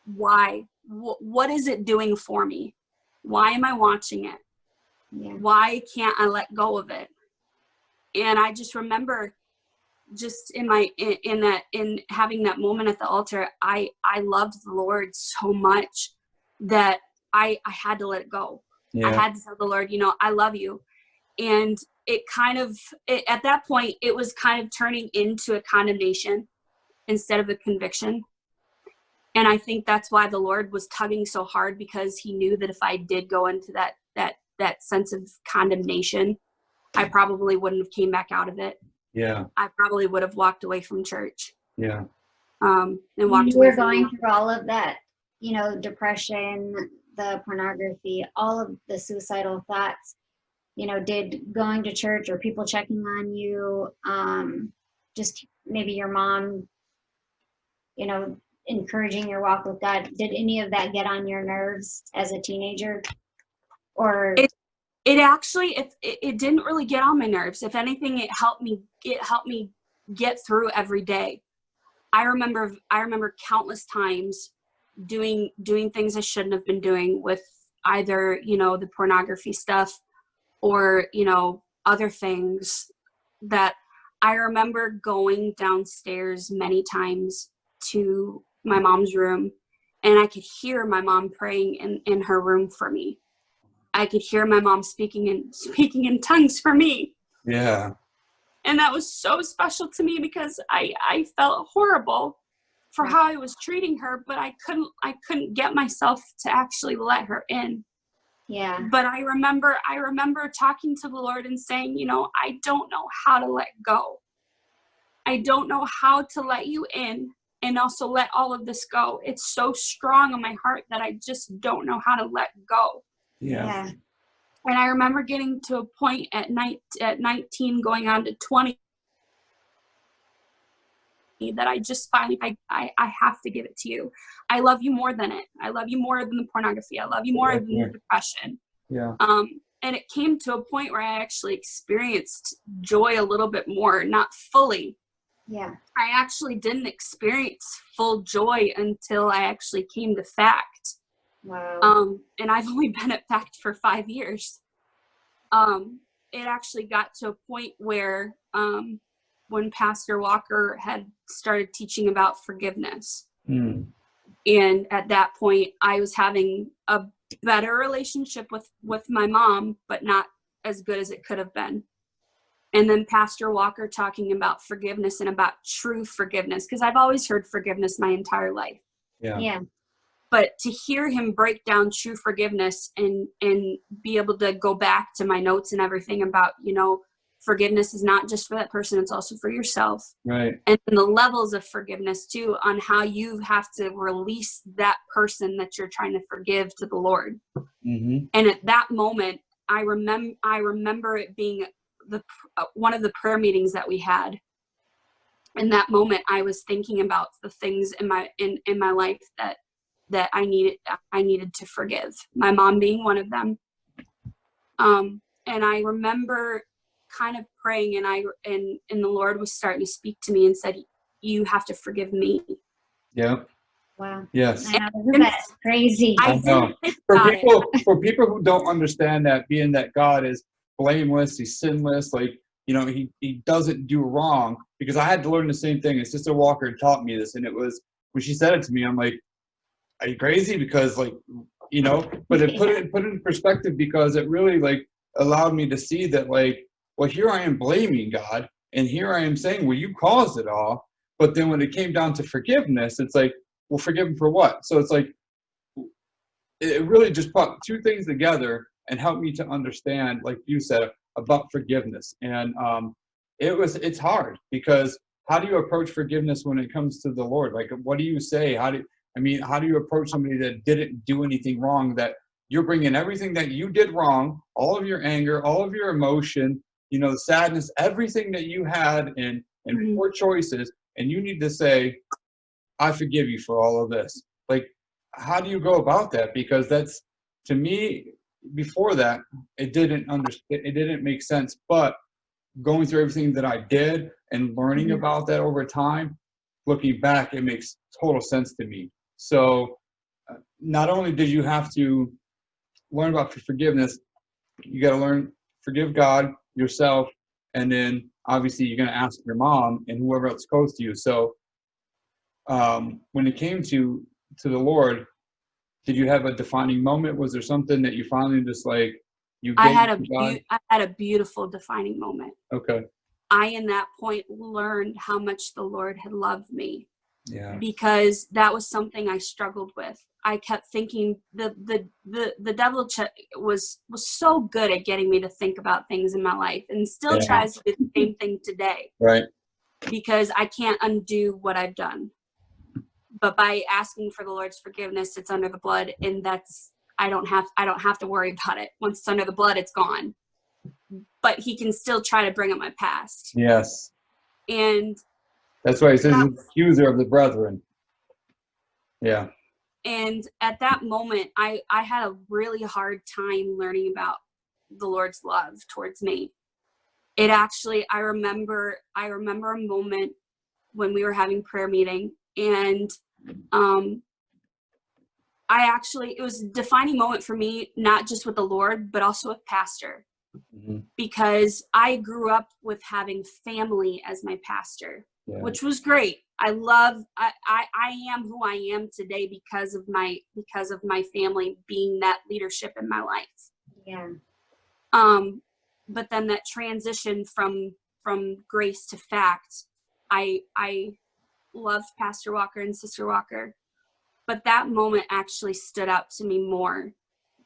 why? What is it doing for me? Why am I watching it? Yeah. Why can't I let go of it? And I just remember just in having that moment at the altar, I loved the Lord so much that I had to let it go. I had to tell the Lord, you know, I love you. And it kind of, at that point, it was kind of turning into a condemnation instead of a conviction. And I think that's why the Lord was tugging so hard, because he knew that if I did go into that sense of condemnation, I probably wouldn't have came back out of it. Yeah. I probably would have walked away from church. Yeah. And walked You away were from going through all of that, you know, depression, the pornography, all of the suicidal thoughts. You know, did going to church or people checking on you, just maybe your mom, you know, encouraging your walk with God, did any of that get on your nerves as a teenager? Or it actually, it didn't really get on my nerves. If anything, it helped me get through every day. I remember countless times doing things I shouldn't have been doing with either, you know, the pornography stuff or, you know, other things. That I remember going downstairs many times to my mom's room, and I could hear my mom praying in her room for me. I could hear my mom speaking in tongues for me. Yeah. And that was so special to me, because I felt horrible for how I was treating her, but I couldn't get myself to actually let her in. yeah. But I remember talking to the Lord and saying, you know, I don't know how to let go. I don't know how to let you in and also let all of this go. It's so strong on my heart that I just don't know how to let go. Yeah. And I remember getting to a point at 19 going on to 20 that I just finally, I have to give it to you. I love you more than it. I love you more than the pornography. I love you more than the depression. Yeah. And it came to a point where I actually experienced joy a little bit more, not fully. Yeah. I actually didn't experience full joy until I actually came to FACT. Wow. And I've only been at FACT for 5 years. It actually got to a point where when Pastor Walker had started teaching about forgiveness. And at that point, I was having a better relationship with my mom, but not as good as it could have been. And then Pastor Walker talking about forgiveness and about true forgiveness, because I've always heard forgiveness my entire life. Yeah. But to hear him break down true forgiveness and be able to go back to my notes and everything about, you know, forgiveness is not just for that person, it's also for yourself. Right. And the levels of forgiveness too, on how you have to release that person that you're trying to forgive to the Lord. Mm-hmm. And at that moment, I remember it being one of the prayer meetings that we had. In that moment, I was thinking about the things in my life that I needed to forgive. My mom being one of them. And I remember kind of praying, and the Lord was starting to speak to me and said, "You have to forgive me." Yeah. Wow. Yes. I know, isn't that crazy? I know. For people who don't understand that, being that God is blameless, he's sinless, like, you know, he doesn't do wrong, because I had to learn the same thing. And Sister Walker taught me this, and it was when she said it to me, I'm like, are you crazy? Because, like, you know, but it put it in perspective, because it really, like, allowed me to see that, like, well, here I am blaming God, and here I am saying, well, you caused it all. But then when it came down to forgiveness, it's like, well, forgive him for what? So it's like, it really just put two things together and helped me to understand, like you said, about forgiveness. And it's hard, because how do you approach forgiveness when it comes to the Lord? Like, what do you say? How do you approach somebody that didn't do anything wrong, that you're bringing everything that you did wrong, all of your anger, all of your emotion, you know, the sadness, everything that you had, and and Mhm. 4 choices, and you need to say, I forgive you for all of this. Like, how do you go about that? Because that's, to me, before that, it didn't make sense. But going through everything that I did and learning Mhm. about that over time, looking back, it makes total sense to me. So not only did you have to learn about forgiveness, you got to learn, forgive God, yourself, and then obviously you're going to ask your mom and whoever else close to you. So when it came to the Lord, did you have a defining moment? Was there something that you finally just like you I gave had to God? I had a beautiful defining moment. Okay. I, in that point, learned how much the Lord had loved me, Yeah. because that was something I struggled with. I kept thinking the devil was so good at getting me to think about things in my life, and still Yeah. tries to do the same thing today, Right. because I can't undo what I've done. But by asking for the Lord's forgiveness, it's under the blood, and that's, I don't have to worry about it. Once it's under the blood, it's gone. But he can still try to bring up my past. Yes. And That's why he says that, he's the accuser of the brethren. Yeah. and at that moment, I had a really hard time learning about the Lord's love towards me. It actually, I remember a moment when we were having prayer meeting, and it was a defining moment for me, not just with the Lord, but also with pastor, Mm-hmm. because I grew up with having family as my pastor, Yeah. which was great. I am who I am today because of my family being that leadership in my life. Yeah. But then that transition from grace to fact, I loved Pastor Walker and Sister Walker, but that moment actually stood out to me more.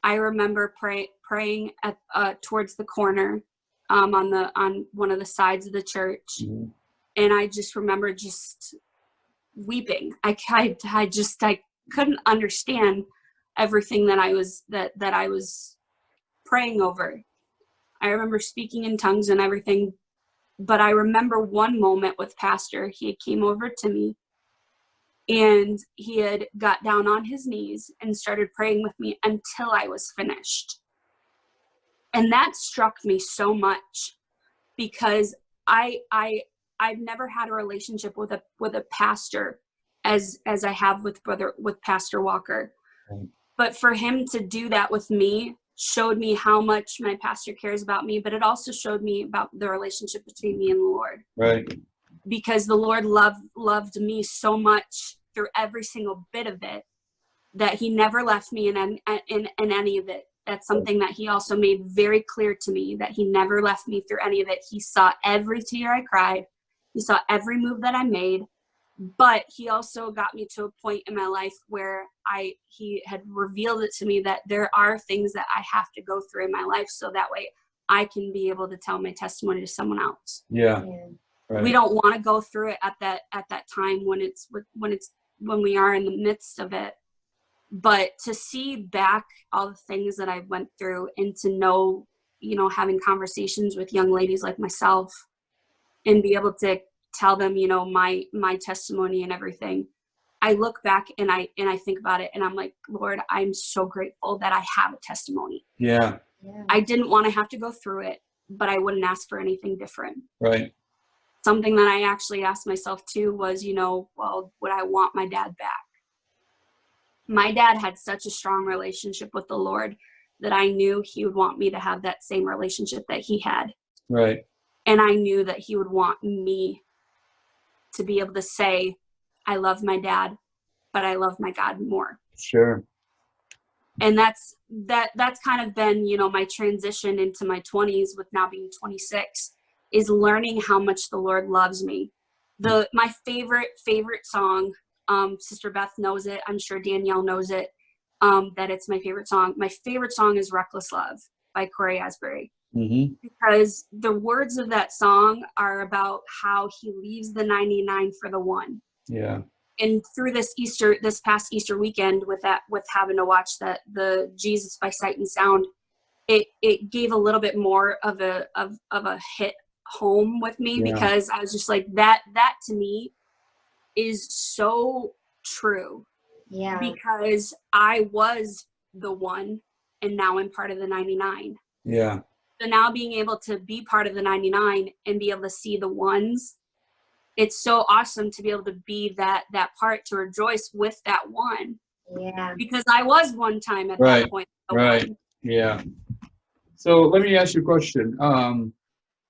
I remember praying at towards the corner, on one of the sides of the church, Mm-hmm. and I just remember just weeping. I couldn't understand everything that I was praying over. I remember speaking in tongues and everything, but I remember one moment with Pastor. He came over to me, and he had got down on his knees and started praying with me until I was finished. And that struck me so much, because I've never had a relationship with a pastor as I have with Pastor Walker. Right. But for him to do that with me showed me how much my pastor cares about me, but it also showed me about the relationship between me and the Lord. Right. Because the Lord loved me so much through every single bit of it, that he never left me in any of it. That's something that he also made very clear to me, that he never left me through any of it. He saw every tear I cried. He saw every move that I made. But he also got me to a point in my life where he had revealed it to me that there are things that I have to go through in my life, so that way I can be able to tell my testimony to someone else. Yeah. Yeah. Right. We don't want to go through it at that time when we are in the midst of it. But to see back all the things that I went through, and to know, having conversations with young ladies like myself, and be able to tell them, my testimony and everything. I look back and I think about it, and I'm like, Lord, I'm so grateful that I have a testimony. Yeah. Yeah. I didn't want to have to go through it, but I wouldn't ask for anything different. Right. Something that I actually asked myself too was, well, would I want my dad back? My dad had such a strong relationship with the Lord that I knew he would want me to have that same relationship that he had. Right. And I knew that he would want me to be able to say, I love my dad, but I love my God more. Sure. And that's kind of been, my transition into my 20s, with now being 26, is learning how much the Lord loves me. My favorite song, Sister Beth knows it, I'm sure Danielle knows it, that it's my favorite song. My favorite song is Reckless Love by Corey Asbury. Mm-hmm. Because the words of that song are about how he leaves the 99 for the one. Yeah. And through this past Easter weekend, with having to watch the Jesus by Sight and Sound, it gave a little bit more of a hit home with me, Yeah. because I was just like, that to me is so true, Yeah. because I was the one and now I'm part of the 99. Yeah. So now being able to be part of the 99 and be able to see the ones, it's so awesome to be able to be that part, to rejoice with that one, Yeah. because I was one time at Right. that point. The Right. one. Yeah. So let me ask you a question.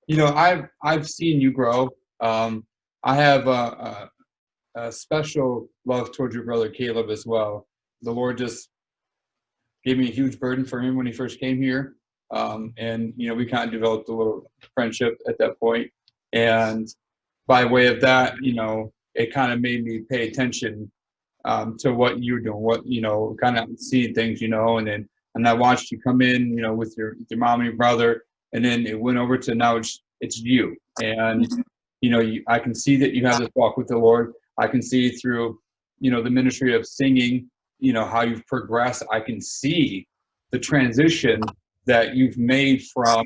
You know, I've seen you grow. I have a special love towards your brother Caleb as well. The Lord just gave me a huge burden for him when he first came here. And, you know, we kind of developed a little friendship at that point. And by way of that, you know, it kind of made me pay attention to what you're doing, what, you know, kind of seeing things, you know, and I watched you come in, you know, with your mom and your brother, and then it went over to now it's you. And, you know, I can see that you have this walk with the Lord. I can see through, you know, the ministry of singing, you know, how you've progressed. I can see the transition that you've made from,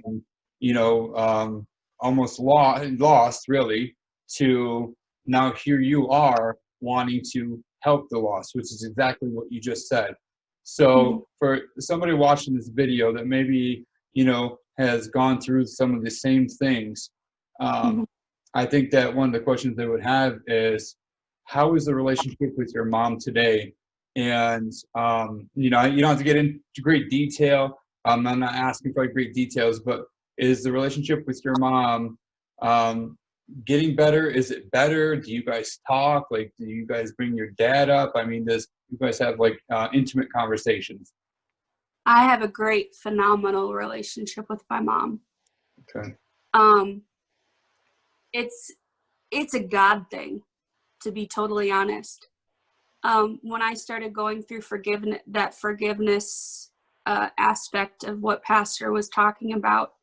you know, almost lost really, to now here you are wanting to help the lost, which is exactly what you just said. So for somebody watching this video that maybe, you know, has gone through some of the same things, I think that one of the questions they would have is, how is the relationship with your mom today? And, you know, you don't have to get into great detail. I'm not asking for great details, but is the relationship with your mom getting better? Is it better? Do you guys talk? Like, do you guys bring your dad up? I mean, does you guys have like intimate conversations? I have a great, phenomenal relationship with my mom. Okay. It's a God thing, to be totally honest. When I started going through forgiveness aspect of what Pastor was talking about,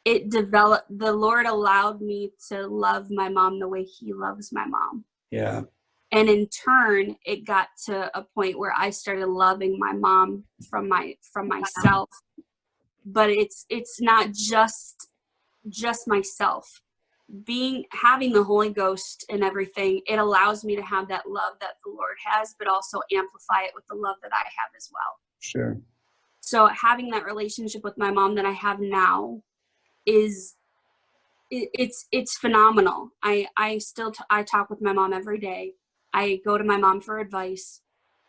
it developed, the Lord allowed me to love my mom the way he loves my mom. Yeah. And in turn, it got to a point where I started loving my mom from myself. But it's not just myself. Having the Holy Ghost and everything, it allows me to have that love that the Lord has, but also amplify it with the love that I have as well. Sure. So having that relationship with my mom that I have now is it's phenomenal. I talk with my mom every day. I go to my mom for advice.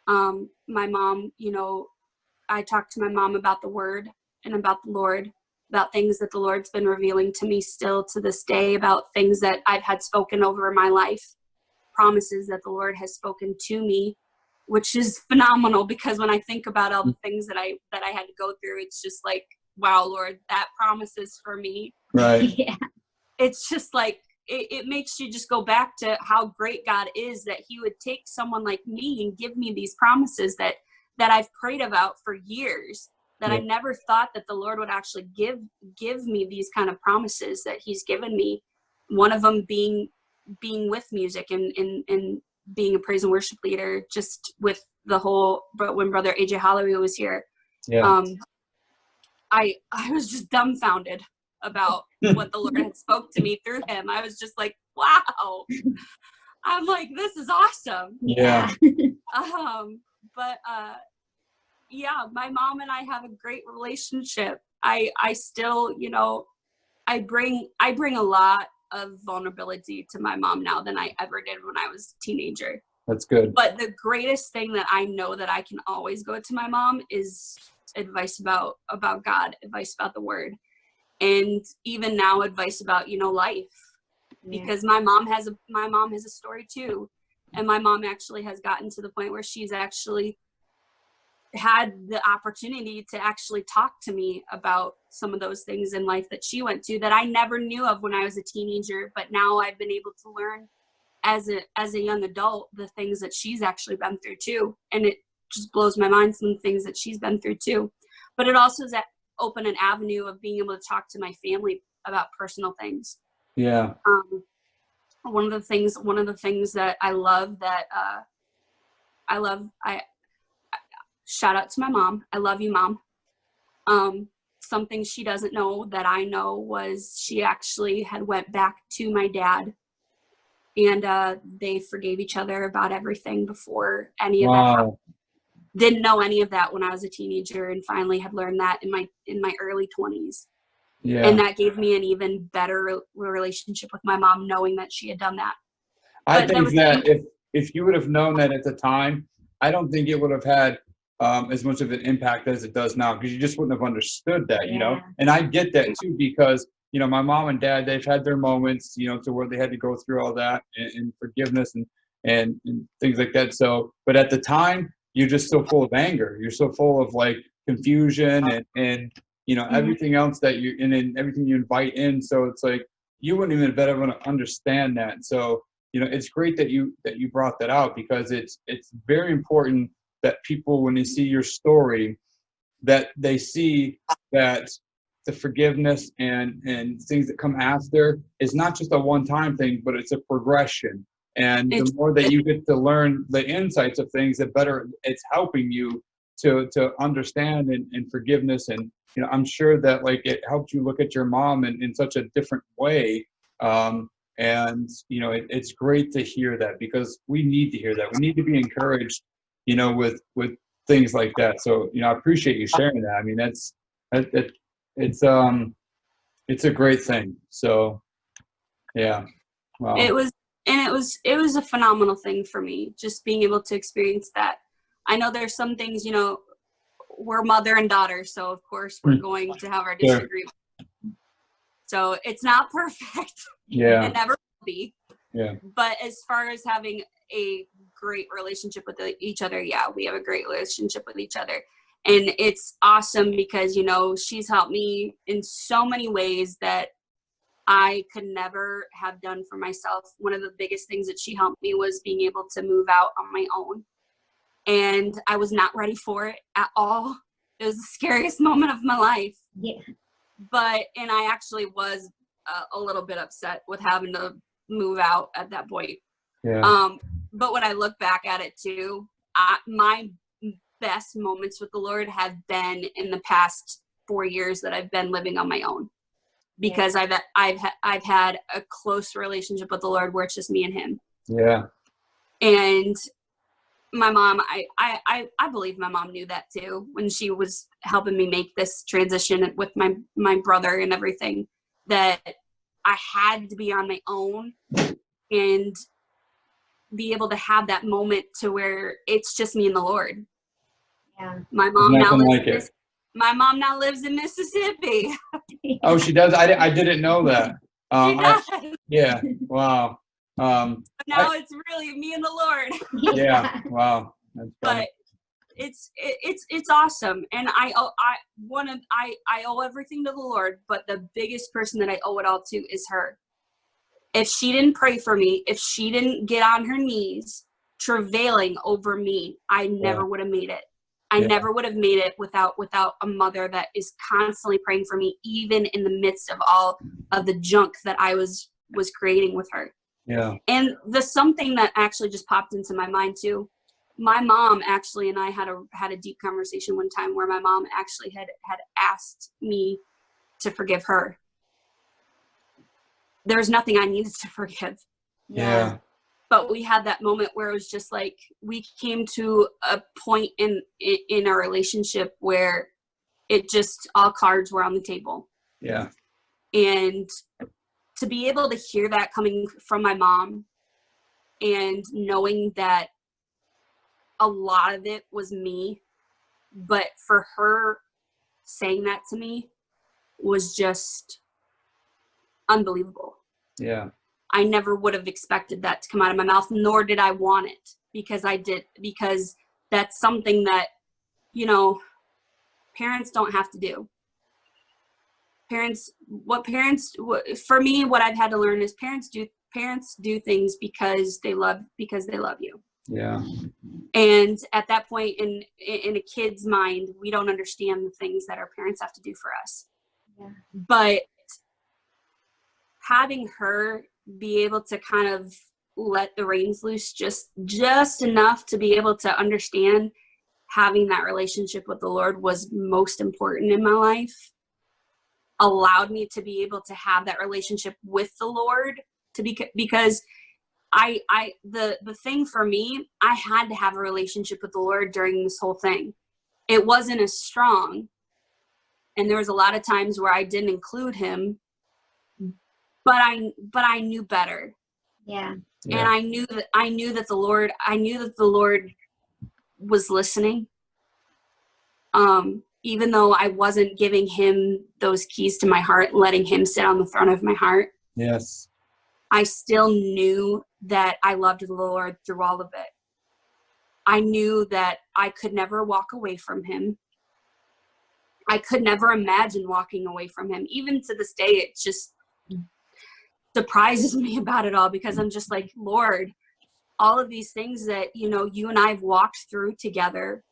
My mom, you know, I talk to my mom about the word and about the Lord, about things that the Lord's been revealing to me still to this day, about things that I've had spoken over my life, promises that the Lord has spoken to me, which is phenomenal, because when I think about all the things that I had to go through, it's just like, wow, Lord, that promise is for me. Right. Yeah. It's just like, it makes you just go back to how great God is, that he would take someone like me and give me these promises that I've prayed about for years, that I never thought that the Lord would actually give me these kind of promises that he's given me. One of them being with music and being a praise and worship leader, just with the whole, but when Brother AJ Holloway was here, Yeah. I was just dumbfounded about what the Lord had spoke to me through him. I was just like, wow. I'm like, this is awesome. Yeah. But yeah, my mom and I have a great relationship. I still, you know, I bring a lot of vulnerability to my mom now than I ever did when I was a teenager. That's good. But the greatest thing that I know that I can always go to my mom is advice about God, advice about the word. And even now, advice about, you know, life, because my mom has a story too. And my mom actually has gotten to the point where she's actually had the opportunity to actually talk to me about some of those things in life that she went to that I never knew of when I was a teenager. But now I've been able to learn as a young adult, the things that she's actually been through too. And it just blows my mind, some things that she's been through too. But it also has opened an avenue of being able to talk to my family about personal things. Yeah. One of the things that I love, that I shout out to my mom. I love you, Mom. something she doesn't know that I know was she actually had went back to my dad, and they forgave each other about everything before any of that happened. Wow. Didn't know any of that when I was a teenager, and finally had learned that in my early 20s. Yeah. And that gave me an even better relationship with my mom, knowing that she had done that. I But there think was- that if you would have known that at the time, I don't think it would have had as much of an impact as it does now, because you just wouldn't have understood that, you know? Yeah. And I get that too, because, you know, my mom and dad, they've had their moments, you know, to where they had to go through all that and forgiveness and things like that. So, but at the time, you're just so full of anger. You're so full of like confusion and you know, everything else that you, and then everything you invite in. So it's like, you wouldn't even better want to understand that. So, you know, it's great that you brought that out, because it's very important that people, when they see your story, that they see that the forgiveness and things that come after is not just a one-time thing, but it's a progression. And the more that you get to learn the insights of things, the better it's helping you to understand and forgiveness. And, you know, I'm sure that like it helped you look at your mom in such a different way. And, you know, it's great to hear that, because we need to hear that. We need to be encouraged, you know, with things like that. So, you know, I appreciate you sharing that. I mean, it's a great thing. So, yeah. Wow. It was a phenomenal thing for me, just being able to experience that. I know there's some things, you know, we're mother and daughter, so of course we're going to have our disagreements. So it's not perfect. Yeah. It never will be. Yeah. But as far as having a great relationship with each other, yeah, we have a great relationship with each other. And it's awesome because, you know, she's helped me in so many ways that I could never have done for myself. One of the biggest things that she helped me was being able to move out on my own. And I was not ready for it at all. It was the scariest moment of my life. Yeah. And I actually was a little bit upset with having to move out at that point. Yeah. But when I look back at it too, my best moments with the Lord have been in the past 4 years that I've been living on my own, because I've had a close relationship with the Lord where it's just me and him. Yeah. And my mom, I believe my mom knew that too, when she was helping me make this transition with my brother and everything, that I had to be on my own and be able to have that moment to where it's just me and the Lord. Yeah. My mom My mom now lives in Mississippi. Oh, she does. I didn't know that. She does. Yeah. Wow. Now it's really me and the Lord. Yeah. Wow. That's funny. But it's awesome, and I owe everything to the Lord, but the biggest person that I owe it all to is her. If she didn't pray for me, if she didn't get on her knees travailing over me, I never would have made it. I never would have made it without a mother that is constantly praying for me, even in the midst of all of the junk that I was creating with her. Yeah. And something that actually just popped into my mind too. My mom actually and I had a deep conversation one time where my mom actually had asked me to forgive her. There was nothing I needed to forgive. Yeah. But we had that moment where it was just like we came to a point in our relationship where it just all cards were on the table. Yeah. And to be able to hear that coming from my mom and knowing that a lot of it was me, but for her saying that to me was just unbelievable. Yeah. I never would have expected that to come out of my mouth, nor did I want it, because that's something that, you know, parents don't have to do. For me, what I've had to learn is parents do things because they love you. Yeah. And at that point in a kid's mind, we don't understand the things that our parents have to do for us. Yeah. But having her be able to kind of let the reins loose just enough to be able to understand having that relationship with the Lord was most important in my life. allowed me to be able to have that relationship with the Lord, because the thing for me, I had to have a relationship with the Lord during this whole thing. It wasn't as strong. And there was a lot of times where I didn't include him, but I knew better. Yeah. And I knew that the Lord was listening. Even though I wasn't giving him those keys to my heart, letting him sit on the throne of my heart. Yes. I still knew that I loved the Lord through all of it. I knew that I could never walk away from him. I could never imagine walking away from him. Even to this day, it just surprises me about it all, because I'm just like, Lord, all of these things that, you and I have walked through together,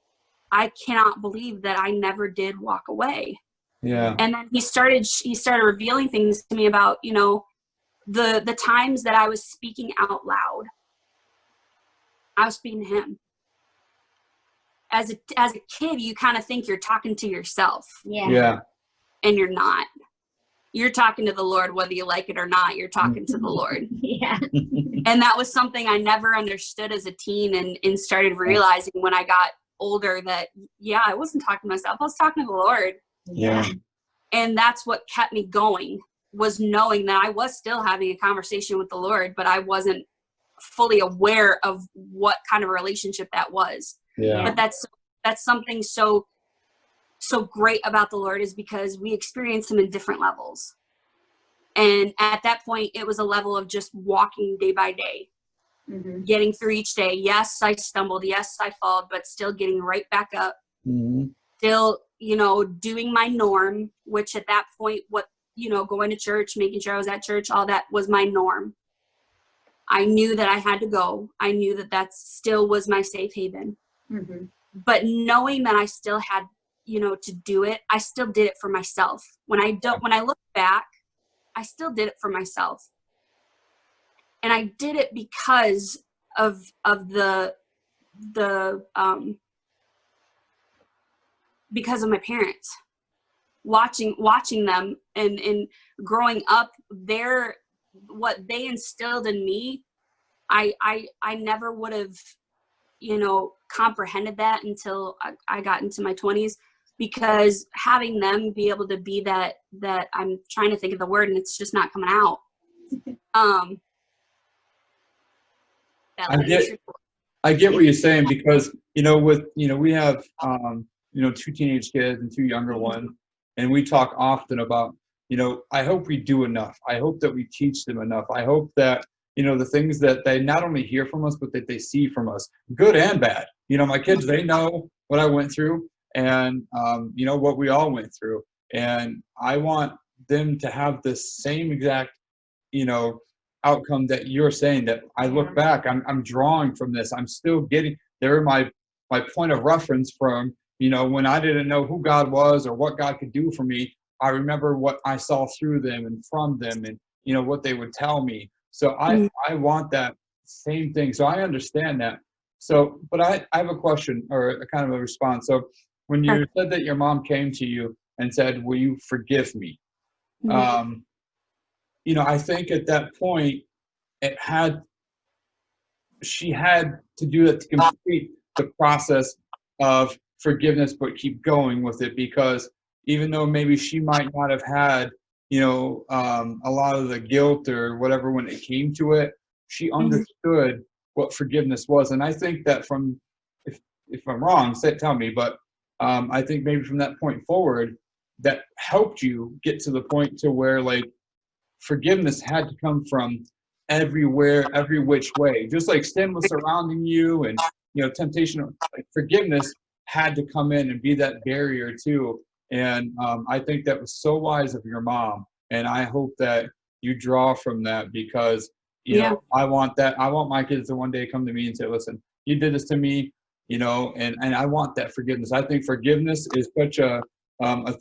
I cannot believe that I never did walk away. Yeah. And then he started revealing things to me about, the times that I was speaking out loud. I was speaking to him. As a kid, you kind of think you're talking to yourself. Yeah. And you're not. You're talking to the Lord, whether you like it or not. You're talking to the Lord. Yeah. And that was something I never understood as a teen, and started realizing when I got older that, I wasn't talking to myself. I was talking to the Lord. Yeah. And that's what kept me going, was knowing that I was still having a conversation with the Lord, but I wasn't fully aware of what kind of relationship that was. Yeah. But that's something so great about the Lord, is because we experience him in different levels. And at that point, it was a level of just walking day by day, getting through each day. Yes, I stumbled. Yes, I fall, but still getting right back up. Still, doing my norm, which at that point, going to church, making sure I was at church, all that was my norm. I knew that I had to go. I knew that still was my safe haven. But knowing that I still had, to do it, I still did it for myself. When I look back, I still did it for myself. And I did it because of because of my parents. Watching them and growing up, what they instilled in me, I never would have, comprehended that until I got into my 20s, because having them be able to be that I'm trying to think of the word and it's just not coming out. I get what you're saying, because, we have, two teenage kids and two younger ones, and we talk often about, I hope we do enough. I hope that we teach them enough. I hope that, the things that they not only hear from us, but that they see from us, good and bad. My kids, they know what I went through, and, what we all went through. And I want them to have the same exact, outcome that you're saying, that I look back, I'm drawing from this. I'm still getting, they're my point of reference from, when I didn't know who God was or what God could do for me. I remember what I saw through them and from them, and, what they would tell me. So I want that same thing. So I understand that. So, but I have a question, or a kind of a response. So when you said that your mom came to you and said, will you forgive me? I think at that point, she had to do that to complete the process of forgiveness, but keep going with it, because even though maybe she might not have had, a lot of the guilt or whatever when it came to it, she understood what forgiveness was. And I think that if I'm wrong, tell me, but I think maybe from that point forward, that helped you get to the point to where, like, forgiveness had to come from everywhere, every which way. Just like sin was surrounding you, and temptation, like, forgiveness had to come in and be that barrier too. And I think that was so wise of your mom, and I hope that you draw from that, because I want that. I want my kids to one day come to me and say, listen, you did this to me, and I want that forgiveness. I think forgiveness is such a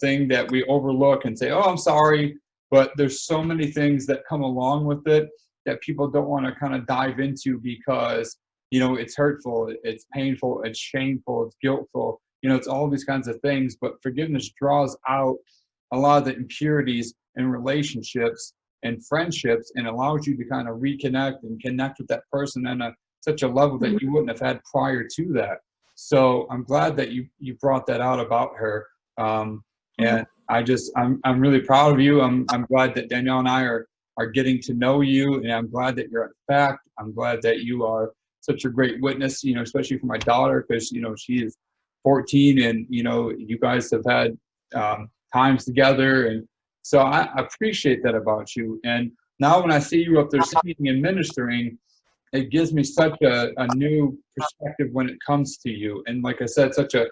thing that we overlook and say, oh, I'm sorry. But there's so many things that come along with it that people don't want to kind of dive into, because, it's hurtful, it's painful, it's shameful, it's guiltful, it's all these kinds of things. But forgiveness draws out a lot of the impurities in relationships and friendships, and allows you to kind of reconnect and connect with that person on such a level that you wouldn't have had prior to that. So I'm glad that you brought that out about her. And I'm really proud of you. I'm glad that Danielle and I are getting to know you, and I'm glad that you're at fact. I'm glad that you are such a great witness, especially for my daughter, because, she is 14, and, you guys have had times together. And so I appreciate that about you. And now when I see you up there singing and ministering, it gives me such a new perspective when it comes to you. And like I said, such a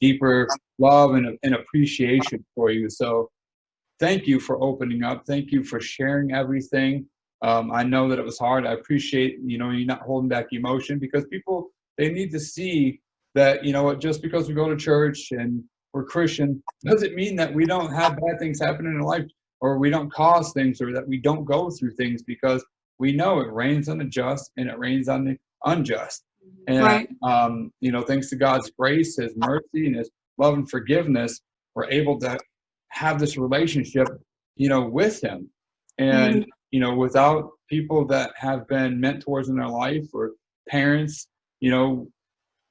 deeper love and appreciation for you. So thank you for opening up. Thank you for sharing everything. I know that it was hard. I appreciate, you not holding back emotion, because people, they need to see that, just because we go to church and we're Christian doesn't mean that we don't have bad things happen in our life, or we don't cause things, or that we don't go through things, because we know it rains on the just and it rains on the unjust. And, Right. Thanks to God's grace, His mercy, and His love and forgiveness, we're able to have this relationship, with Him. And, without people that have been mentors in our life, or parents,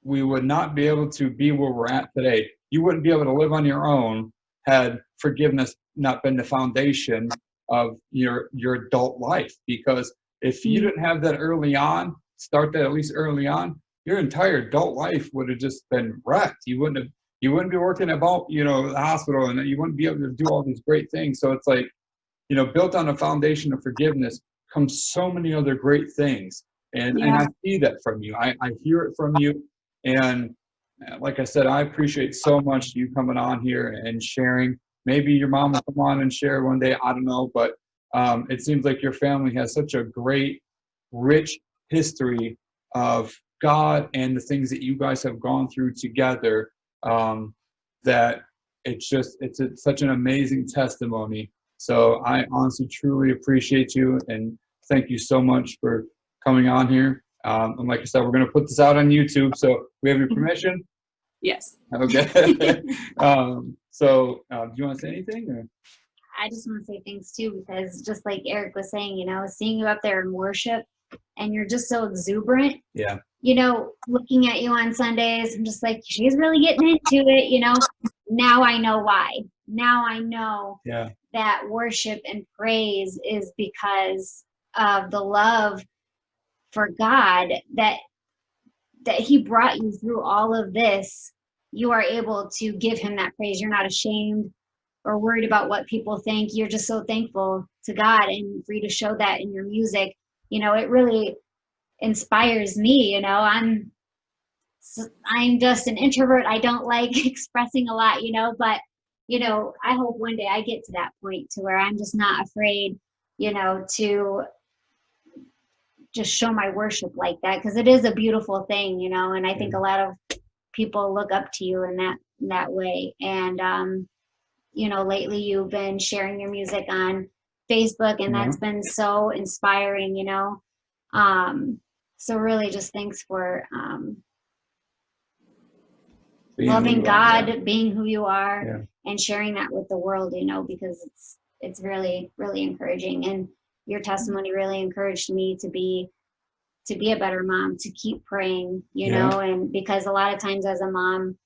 we would not be able to be where we're at today. You wouldn't be able to live on your own had forgiveness not been the foundation of your adult life. Because if you didn't have that early on, start that at least early on, your entire adult life would have just been wrecked. You wouldn't be working about, the hospital, and you wouldn't be able to do all these great things. So it's like, built on a foundation of forgiveness comes so many other great things. And I see that from you. I hear it from you. And like I said, I appreciate so much you coming on here and sharing. Maybe your mom will come on and share one day. I don't know. But it seems like your family has such a great, rich history of God and the things that you guys have gone through together, that it's such an amazing testimony. So I honestly, truly appreciate you, and thank you so much for coming on here. And like I said, we're going to put this out on YouTube, so we have your permission? Yes. Okay. Do you want to say anything? Or? I just want to say thanks too, because just like Eric was saying, seeing you up there in worship, and you're just so exuberant. Yeah. Looking at you on Sundays, I'm just like, she's really getting into it, Now I know why. Now I know that worship and praise is because of the love for God, that He brought you through all of this. You are able to give Him that praise. You're not ashamed or worried about what people think. You're just so thankful to God, and for you to show that in your music, it really inspires me. I'm just an introvert. I don't like expressing a lot, but I hope one day I get to that point to where I'm just not afraid, to just show my worship like that, because it is a beautiful thing, and I think a lot of people look up to you in that way. And lately you've been sharing your music on Facebook, and that's been so inspiring, so really just thanks for loving God, being who you are, and sharing that with the world, because it's really, really encouraging. And your testimony really encouraged me to be a better mom, to keep praying, and because a lot of times as a mom,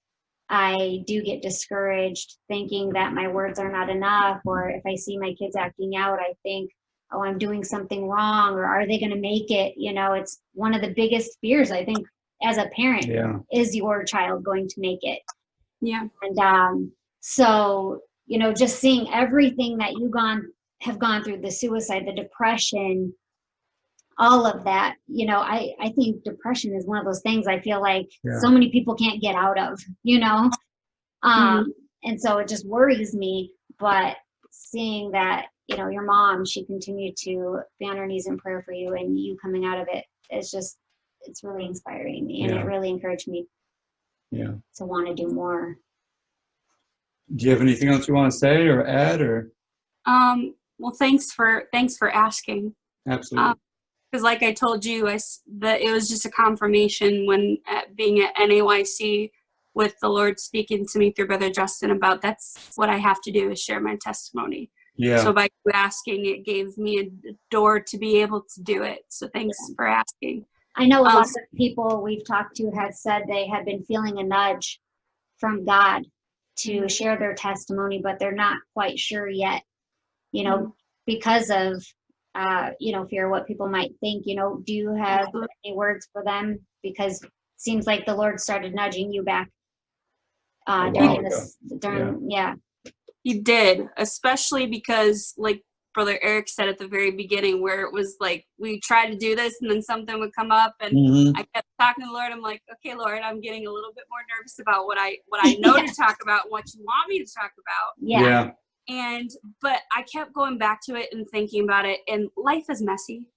I do get discouraged thinking that my words are not enough, or if I see my kids acting out, I think, oh, I'm doing something wrong, or are they going to make it? It's one of the biggest fears, I think, as a parent, is your child going to make it? Yeah. And so, just seeing everything that you have gone through, the suicide, the depression, all of that, I think depression is one of those things I feel like so many people can't get out of, and so it just worries me. But seeing that, your mom, she continued to be on her knees in prayer for you, and you coming out of it, it's really inspiring me, and it really encouraged me to want to do more. Do you have anything else you want to say or add, or? Well, thanks for asking. Absolutely. Because like I told you, that it was just a confirmation when being at NAYC, with the Lord speaking to me through Brother Justin about that's what I have to do, is share my testimony. Yeah. So by you asking, it gave me a door to be able to do it. So thanks for asking. I know a lot of people we've talked to had said they had been feeling a nudge from God to share their testimony, but they're not quite sure yet, you know, because of, you know, fear what people might think. You know, do you have any words for them? Because it seems like the Lord started nudging you back during this, yeah. He did, especially because, like Brother Eric said at the very beginning, where it was like we tried to do this and then something would come up, and I kept talking to the Lord. I'm like, okay, Lord, I'm getting a little bit more nervous about what I know to talk about, and what you want me to talk about. Yeah. But I kept going back to it and thinking about it, and life is messy.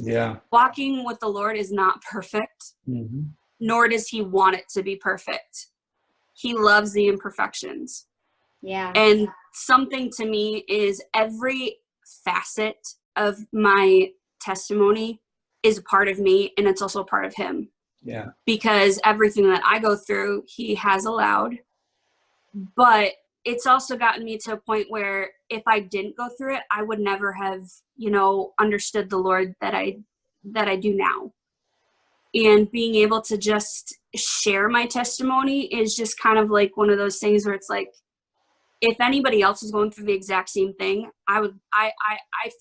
Yeah. Walking with the Lord is not perfect, nor does he want it to be perfect. He loves the imperfections. Yeah. And something to me is every facet of my testimony is a part of me, and it's also a part of him. Yeah. Because everything that I go through, he has allowed. But it's also gotten me to a point where if I didn't go through it, I would never have, you know, understood the Lord that I do now. And being able to just share my testimony is just kind of like one of those things where it's like, if anybody else is going through the exact same thing, I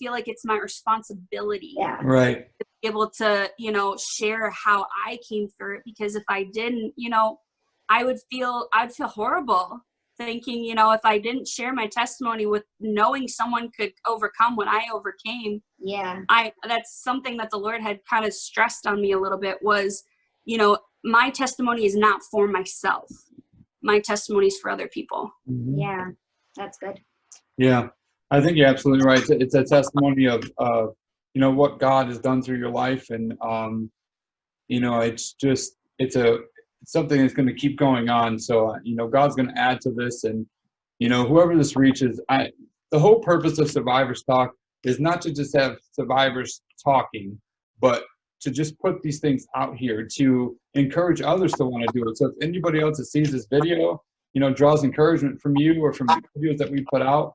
feel like it's my responsibility Right. to be able to, you know, share how I came through it. Because if I didn't, you know, I'd feel horrible thinking, you know, if I didn't share my testimony with knowing someone could overcome what I overcame. Yeah. That's something that the Lord had kind of stressed on me a little bit was, you know, my testimony is not for myself. My testimony is for other people. Yeah, that's good. Yeah, I think you're absolutely right. It's a testimony of you know, what God has done through your life, and you know, it's something that's going to keep going on. So you know, God's going to add to this, and you know, whoever this reaches, the whole purpose of Survivors Talk is not to just have survivors talking, but to just put these things out here to encourage others to want to do it. So if anybody else that sees this video, you know, draws encouragement from you or from the videos that we put out,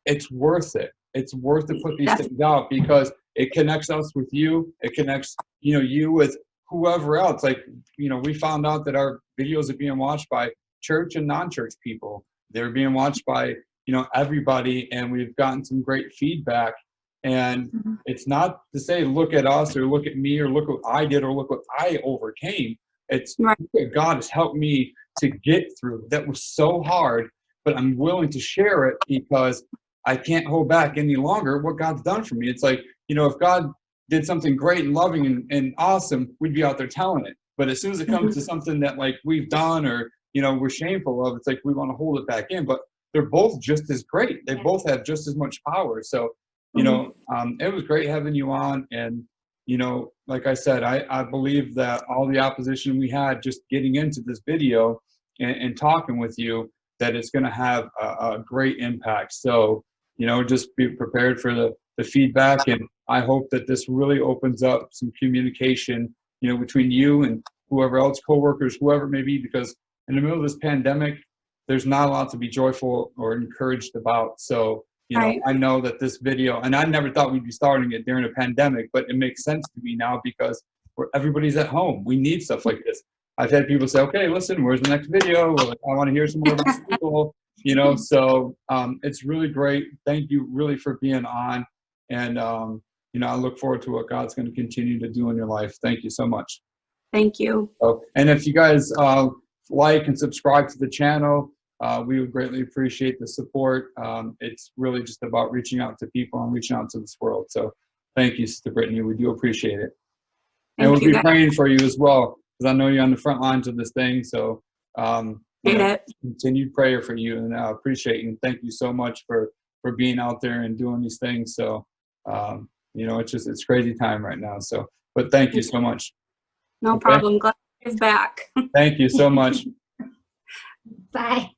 it's worth it. It's worth to put these things out because it connects us with you. It connects, you know, you with whoever else. Like, you know, we found out that our videos are being watched by church and non-church people. They're being watched by, you know, everybody, and we've gotten some great feedback. And it's not to say, look at us or look at me or look what I did or look what I overcame. It's look what God has helped me to get through. That was so hard, but I'm willing to share it because I can't hold back any longer what God's done for me. It's like, you know, if God did something great and loving and awesome, we'd be out there telling it. But as soon as it comes to something that like we've done or, you know, we're shameful of, it's like we want to hold it back in. But they're both just as great. They both have just as much power. So, you know, it was great having you on. And, you know, like I said, I believe that all the opposition we had just getting into this video and talking with you, that it's going to have a great impact. So, you know, just be prepared for the feedback. And I hope that this really opens up some communication, you know, between you and whoever else, coworkers, whoever it may be, because in the middle of this pandemic, there's not a lot to be joyful or encouraged about. So, you know, I know that this video, and I never thought we'd be starting it during a pandemic, but it makes sense to me now because everybody's at home. We need stuff like this. I've had people say, okay, listen, where's the next video? Or, I want to hear some more about people, you know, so it's really great. Thank you really for being on. And, you know, I look forward to what God's going to continue to do in your life. Thank you so much. Thank you. Oh, and if you guys like and subscribe to the channel, we would greatly appreciate the support. It's really just about reaching out to people and reaching out to this world. So thank you, Sister Brittany. We do appreciate it. And we'll be praying for you as well, because I know you're on the front lines of this thing. So you know, continued prayer for you, and I appreciate you. And thank you so much for being out there and doing these things. So, you know, it's crazy time right now. So, but thank you so much. No problem. Glad to give back. Thank you so much. Bye.